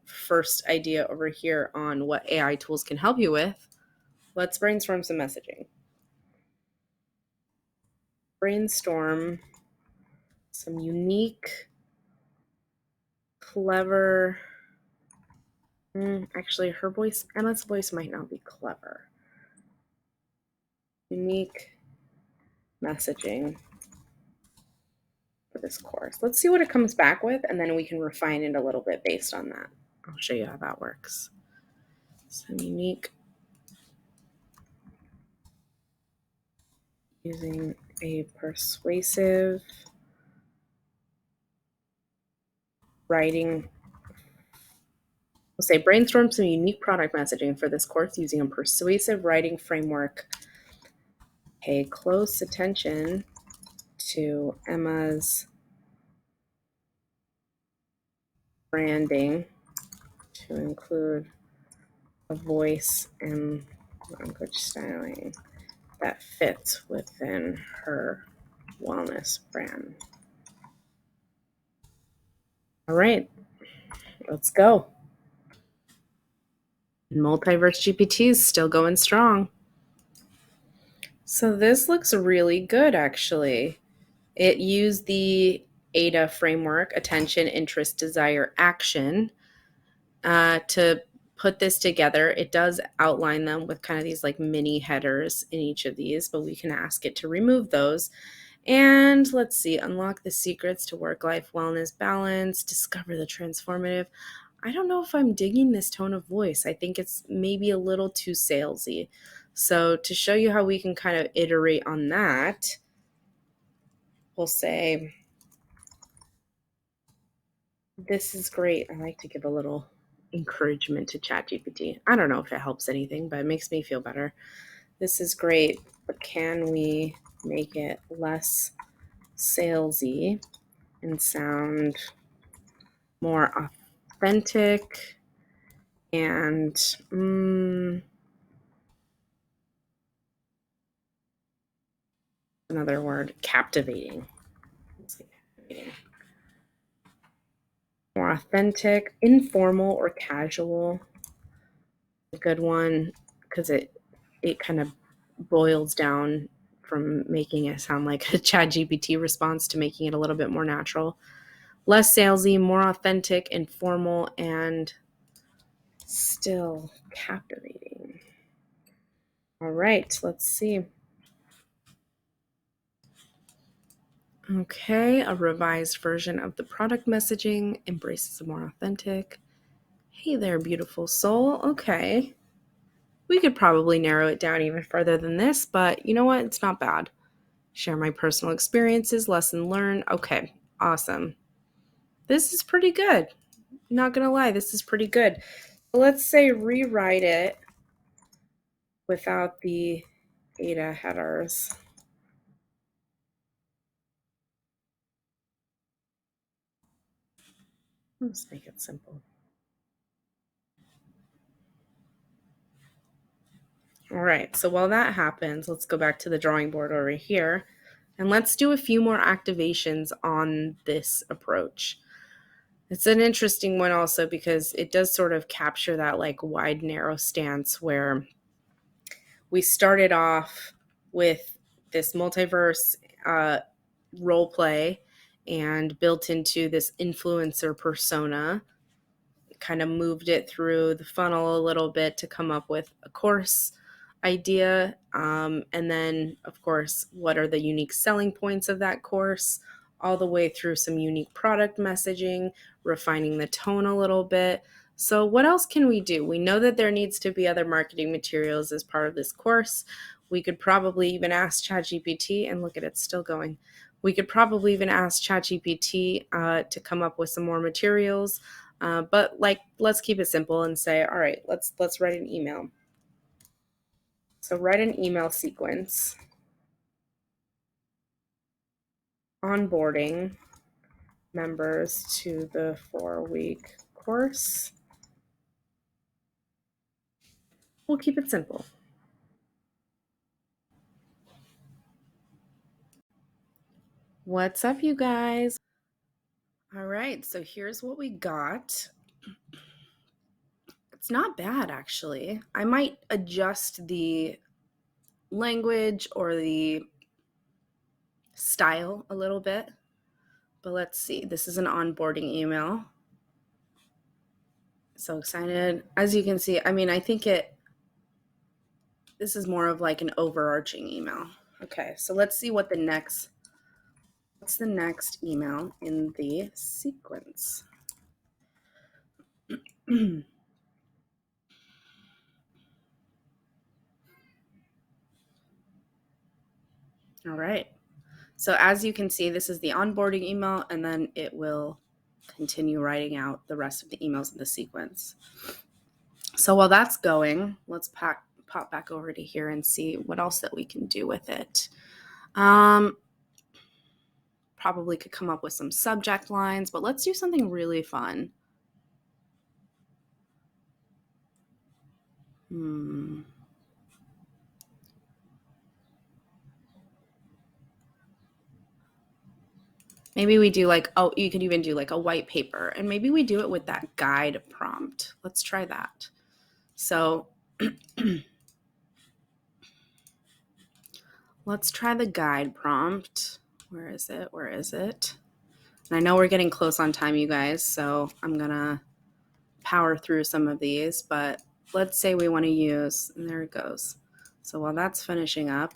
first idea over here on what AI tools can help you with. Let's brainstorm some messaging. Brainstorm some unique, clever, Actually, Emma's voice might not be clever. Unique messaging for this course. Let's see what it comes back with, and then we can refine it a little bit based on that. I'll show you how that works. Some unique using a persuasive writing. We'll say brainstorm some unique product messaging for this course using a persuasive writing framework. Pay close attention to Emma's branding to include a voice and language styling that fits within her wellness brand. All right, let's go. Multiverse GPT is still going strong. So this looks really good, actually. It used the ADA framework, attention, interest, desire, action, to put this together. It does outline them with kind of these like mini headers in each of these, but we can ask it to remove those. And let's see, unlock the secrets to work-life wellness balance, discover the transformative. I don't know if I'm digging this tone of voice. I think it's maybe a little too salesy. So to show you how we can kind of iterate on that, we'll say, this is great. I like to give a little encouragement to ChatGPT. I don't know if it helps anything, but it makes me feel better. This is great, but can we make it less salesy and sound more authentic and another word, captivating. More authentic, informal, or casual. A good one because it kind of boils down from making it sound like a ChatGPT response to making it a little bit more natural. Less salesy, more authentic, informal, and still captivating. All right, let's see. Okay, a revised version of the product messaging embraces a more authentic. Hey there, beautiful soul. Okay. We could probably narrow it down even further than this, but you know what? It's not bad. Share my personal experiences, lesson learned. Okay, awesome. This is pretty good. Not gonna lie, this is pretty good. Let's say rewrite it without the ADA headers. Let's make it simple. All right, so while that happens, let's go back to the drawing board over here, and let's do a few more activations on this approach. It's an interesting one also because it does sort of capture that like wide, narrow stance where we started off with this multiverse role play and built into this influencer persona, kind of moved it through the funnel a little bit to come up with a course idea. And then, of course, what are the unique selling points of that course, all the way through some unique product messaging, refining the tone a little bit. So what else can we do? We know that there needs to be other marketing materials as part of this course. We could probably even ask ChatGPT, and look at it, still going. We could probably even ask ChatGPT to come up with some more materials. But like, let's keep it simple and say, all right, let's write an email. So write an email sequence, onboarding members to the 4-week course. We'll keep it simple. What's up, you guys? All right, so here's what we got. It's not bad, actually. I might adjust the language or the style a little bit, but let's see. This is an onboarding email. So excited. As you can see, I mean, I think this is more of like an overarching email. Okay, so let's see what's the next email in the sequence. All right. So as you can see, this is the onboarding email, and then it will continue writing out the rest of the emails in the sequence. So while that's going, let's pop back over to here and see what else that we can do with it. Probably could come up with some subject lines, but let's do something really fun. Maybe we do like, oh, you could even do like a white paper, and maybe we do it with that guide prompt. Let's try that. So let's try the guide prompt. Where is it? Where is it? And I know we're getting close on time, you guys, so I'm going to power through some of these, but let's say we want to use, and there it goes. So while that's finishing up,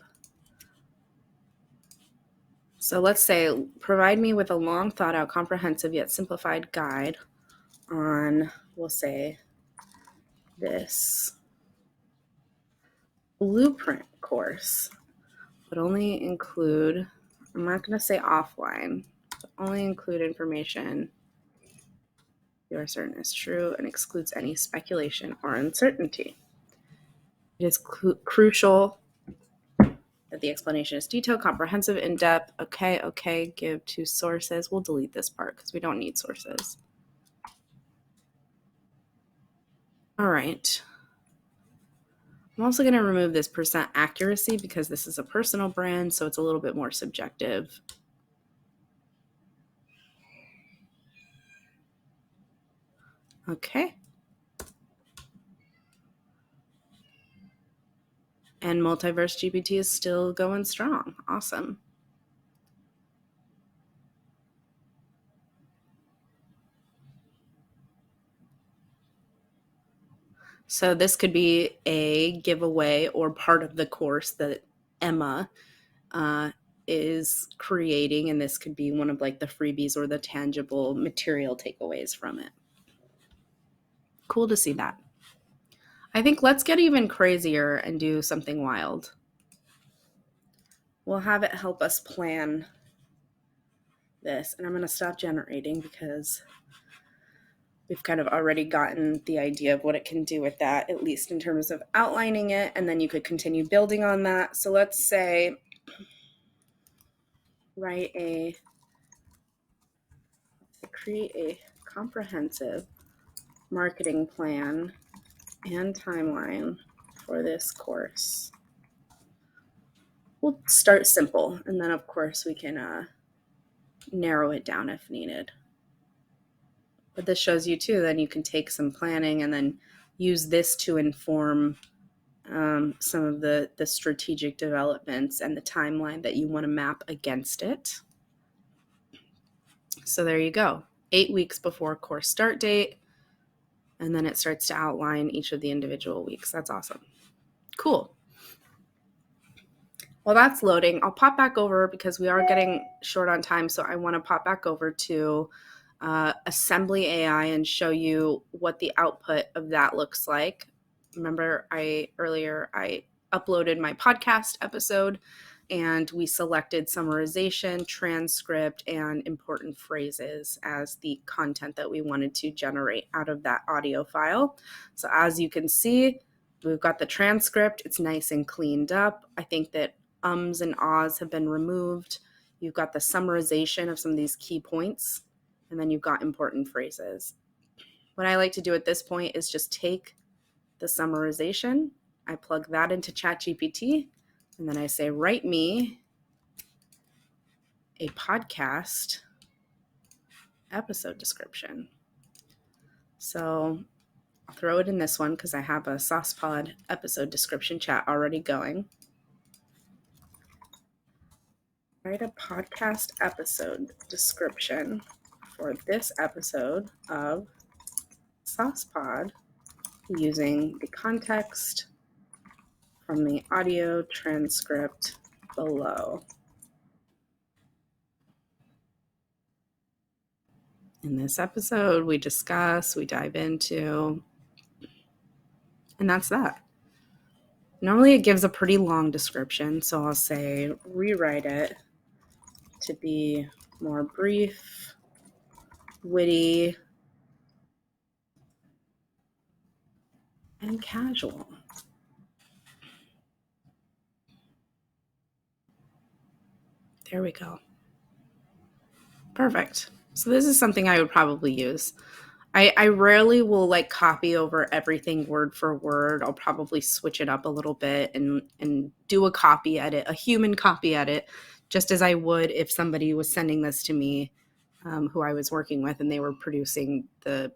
so let's say, provide me with a long thought out, comprehensive yet simplified guide on, we'll say, this blueprint course, but only include, I'm not going to say offline, but only include information you are certain is true and excludes any speculation or uncertainty. It is crucial that the explanation is detailed, comprehensive, in-depth. Okay, give 2 sources. We'll delete this part because we don't need sources. All right. I'm also going to remove this percent accuracy because this is a personal brand, so it's a little bit more subjective. Okay. And Multiverse GPT is still going strong. Awesome. So this could be a giveaway or part of the course that Emma is creating, and this could be one of like the freebies or the tangible material takeaways from it. Cool to see that. I think let's get even crazier and do something wild. We'll have it help us plan this, and I'm going to stop generating because we've kind of already gotten the idea of what it can do with that, at least in terms of outlining it, and then you could continue building on that. So let's say create a comprehensive marketing plan and timeline for this course. We'll start simple, and then of course we can narrow it down if needed. But this shows you too, then you can take some planning and then use this to inform some of the strategic developments and the timeline that you want to map against it. So there you go. 8 weeks before course start date, and then it starts to outline each of the individual weeks. That's awesome. Cool. While that's loading, I'll pop back over because we are getting short on time. So I want to pop back over to Assembly AI and show you what the output of that looks like. Remember, earlier I uploaded my podcast episode and we selected summarization, transcript, and important phrases as the content that we wanted to generate out of that audio file. So as you can see, we've got the transcript. It's nice and cleaned up. I think that ums and ahs have been removed. You've got the summarization of some of these key points, and then you've got important phrases. What I like to do at this point is just take the summarization, I plug that into ChatGPT, and then I say, write me a podcast episode description. So I'll throw it in this one because I have a SaucePod episode description chat already going. Write a podcast episode description for this episode of saucepod using the context from the audio transcript below. In this episode, we discuss, we dive into, and that's that. Normally it gives a pretty long description, so I'll say rewrite it to be more brief, witty, and casual. There we go. Perfect. So this is something I would probably use. I rarely will like copy over everything word for word. I'll probably switch it up a little bit and do a copy edit, a human copy edit, just as I would if somebody was sending this to me, who I was working with, and they were producing the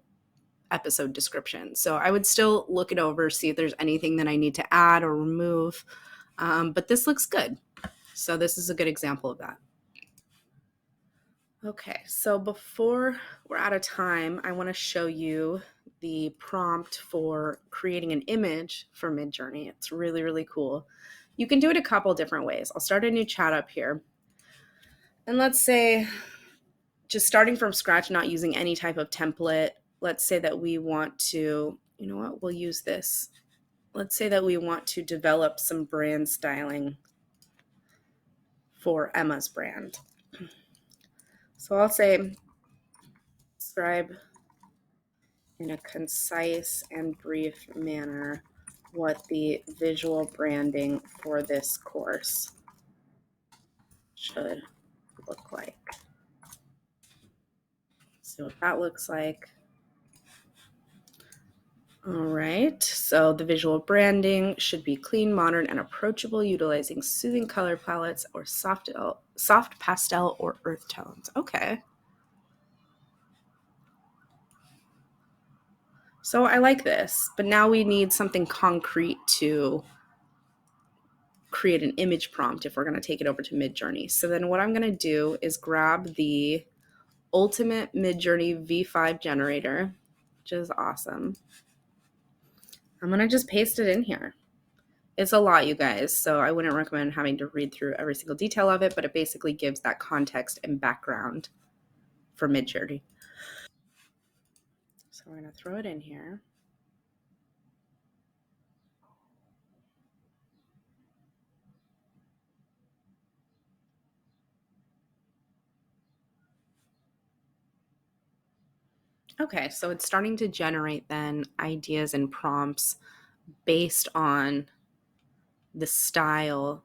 episode description. So I would still look it over, see if there's anything that I need to add or remove. But this looks good. So this is a good example of that. Okay, so before we're out of time, I want to show you the prompt for creating an image for Midjourney. It's really, really cool. You can do it a couple different ways. I'll start a new chat up here. And let's say, just starting from scratch, not using any type of template, let's say that we want to, you know what, we'll use this. Let's say that we want to develop some brand styling for Emma's brand. So I'll say, describe in a concise and brief manner what the visual branding for this course should look like. See what that looks like. All right, so the visual branding should be clean, modern, and approachable, utilizing soothing color palettes or soft pastel or earth tones. Okay. So I like this, but now we need something concrete to create an image prompt if we're going to take it over to Midjourney. So then what I'm going to do is grab the Ultimate Midjourney V5 generator, which is awesome. I'm going to just paste it in here. It's a lot, you guys, so I wouldn't recommend having to read through every single detail of it, but it basically gives that context and background for Midjourney. So we're going to throw it in here. Okay, so it's starting to generate then ideas and prompts based on the style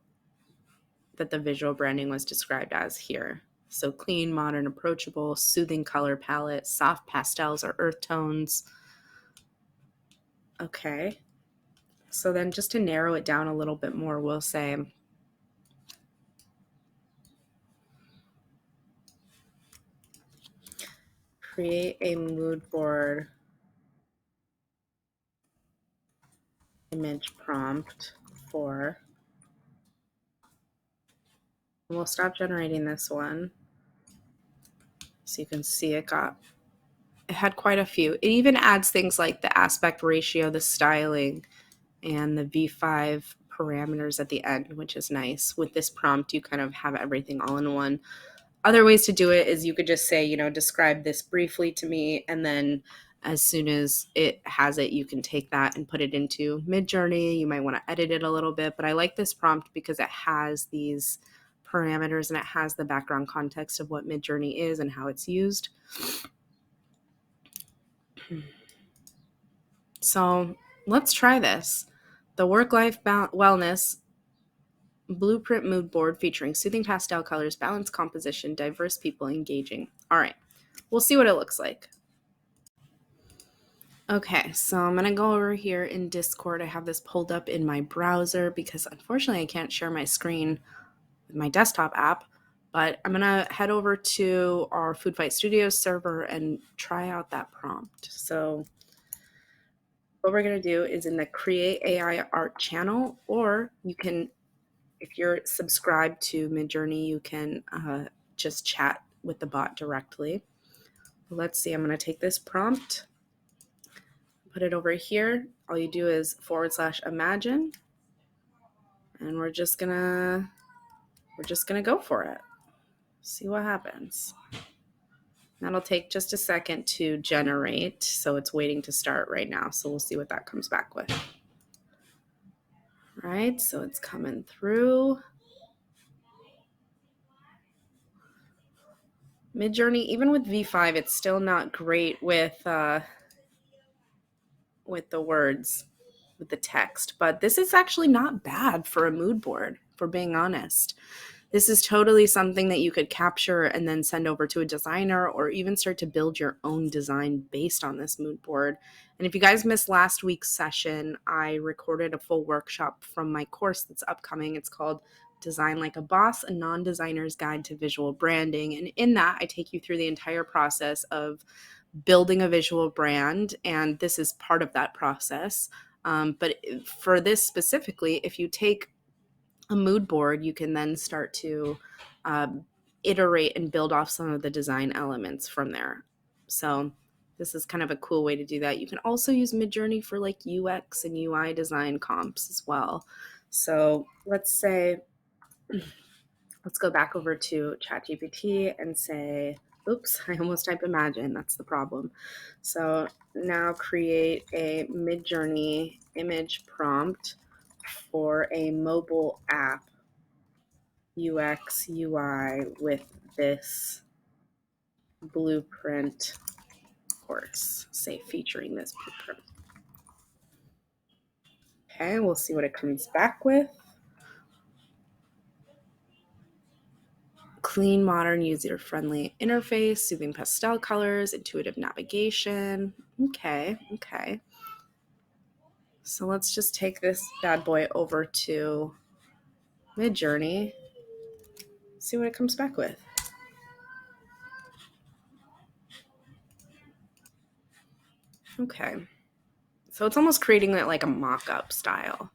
that the visual branding was described as here. So clean, modern, approachable, soothing color palette, soft pastels or earth tones. Okay. So then just to narrow it down a little bit more, we'll say create a mood board image prompt for, we'll stop generating this one. So you can see it had quite a few. It even adds things like the aspect ratio, the styling, and the V5 parameters at the end, which is nice. With this prompt, you kind of have everything all in one. Other ways to do it is you could just say, you know, describe this briefly to me, and then as soon as it has it, you can take that and put it into Midjourney. You might want to edit it a little bit, but I like this prompt because it has these parameters and it has the background context of what Midjourney is and how it's used. So let's try this. The work-life wellness blueprint mood board featuring soothing pastel colors, balanced composition, diverse people, engaging. All right, we'll see what it looks like. Okay, so I'm going to go over here in Discord. I have this pulled up in my browser because unfortunately I can't share my screen with my desktop app, but I'm going to head over to our Food Fight Studios server and try out that prompt. So what we're going to do is in the Create AI Art channel, or you can, if you're subscribed to Midjourney, you can just chat with the bot directly. Let's see, I'm going to take this prompt Put it over here. All you do is /imagine, and we're just gonna go for it. See what happens. That'll take just a second to generate, so it's waiting to start right now. So we'll see what that comes back with. All right, so it's coming through. Midjourney, even with V5, it's still not great with the words, with the text, but this is actually not bad for a mood board, for being honest. This is totally something that you could capture and then send over to a designer, or even start to build your own design based on this mood board. And if you guys missed last week's session, I recorded a full workshop from my course that's upcoming. It's called Design Like a Boss, a non-designer's guide to visual branding. And in that, I take you through the entire process of building a visual brand. And this is part of that process. But for this specifically, if you take a mood board, you can then start to iterate and build off some of the design elements from there. So this is kind of a cool way to do that. You can also use Midjourney for like UX and UI design comps as well. So let's go back over to ChatGPT and say, oops, I almost typed imagine. That's the problem. So now create a Midjourney image prompt for a mobile app UX UI with this blueprint course, say featuring this blueprint. Okay, we'll see what it comes back with. Clean, modern, user-friendly interface, soothing pastel colors, intuitive navigation. Okay. So let's just take this bad boy over to Midjourney, see what it comes back with. Okay. So it's almost creating that like a mock-up style.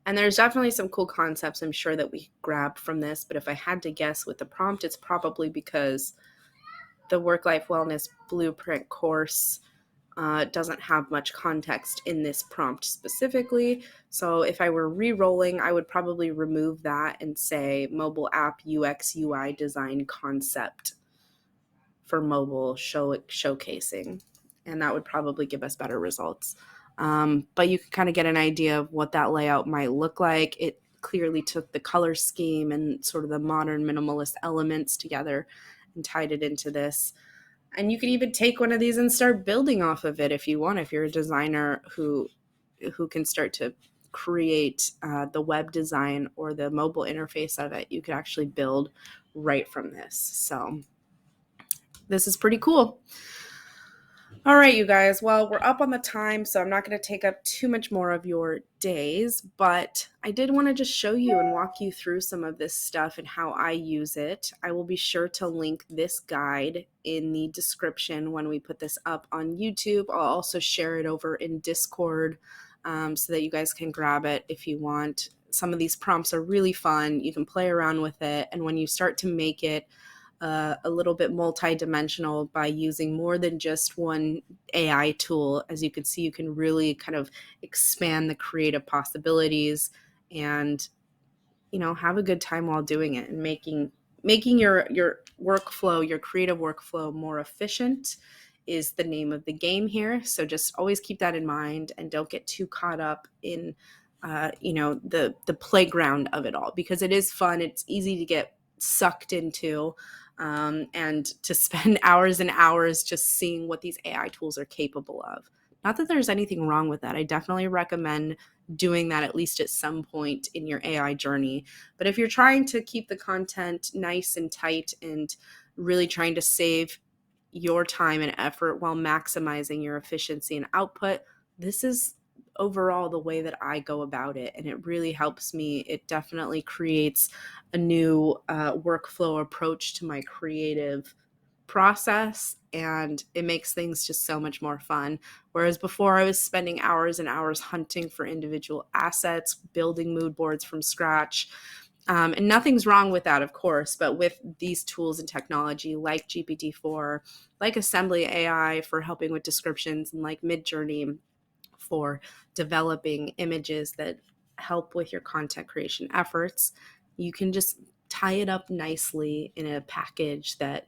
And there's definitely some cool concepts I'm sure that we grabbed from this, but if I had to guess with the prompt, it's probably because the work-life wellness blueprint course doesn't have much context in this prompt specifically. So if I were re-rolling, I would probably remove that and say mobile app UX UI design concept for mobile showcasing. And that would probably give us better results. But you can kind of get an idea of what that layout might look like. It clearly took the color scheme and sort of the modern minimalist elements together and tied it into this. And you could even take one of these and start building off of it if you want. If you're a designer who can start to create the web design or the mobile interface of it, you could actually build right from this. So this is pretty cool. All right, you guys. Well, we're up on the time, so I'm not going to take up too much more of your days, but I did want to just show you and walk you through some of this stuff and how I use it. I will be sure to link this guide in the description when we put this up on YouTube. I'll also share it over in Discord so that you guys can grab it if you want. Some of these prompts are really fun. You can play around with it, and when you start to make it a little bit multi-dimensional by using more than just one AI tool, as you can see, you can really kind of expand the creative possibilities and, have a good time while doing it, and making your workflow, your creative workflow, more efficient is the name of the game here. So just always keep that in mind and don't get too caught up in the playground of it all, because it is fun. It's easy to get sucked into and to spend hours and hours just seeing what these AI tools are capable of. Not that there's anything wrong with that. I definitely recommend doing that at least at some point in your AI journey. But if you're trying to keep the content nice and tight and really trying to save your time and effort while maximizing your efficiency and output, this is overall the way that I go about it, and it really helps me. It definitely creates a new workflow approach to my creative process, and it makes things just so much more fun. Whereas before, I was spending hours and hours hunting for individual assets, building mood boards from scratch. And nothing's wrong with that, of course, but with these tools and technology like GPT-4, like Assembly AI for helping with descriptions, and like Midjourney, for developing images that help with your content creation efforts, you can just tie it up nicely in a package that,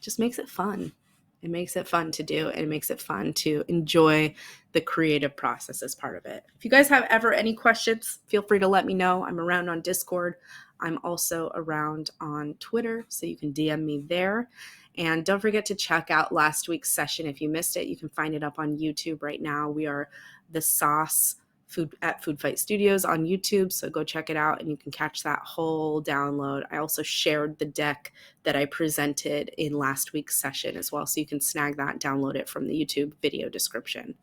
just makes it fun. It makes it fun to do, and it makes it fun to enjoy the creative process as part of it. If you guys have ever any questions, feel free to let me know. I'm around on Discord. I'm also around on Twitter, so you can DM me there. And don't forget to check out last week's session. If you missed it, you can find it up on YouTube right now. We are the Sauce Food at Food Fight Studios on YouTube, so go check it out and you can catch that whole download. I also shared the deck that I presented in last week's session as well, so you can snag that and download it from the YouTube video description.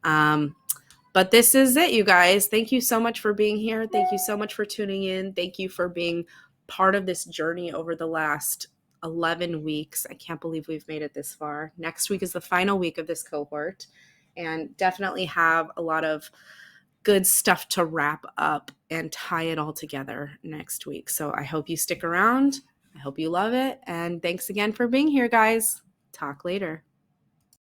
But this is it, you guys. Thank you so much for being here. Thank you so much for tuning in. Thank you for being part of this journey over the last 11 weeks. I can't believe we've made it this far. Next week is the final week of this cohort, and definitely have a lot of good stuff to wrap up and tie it all together next week. So I hope you stick around. I hope you love it. And thanks again for being here, guys. Talk later.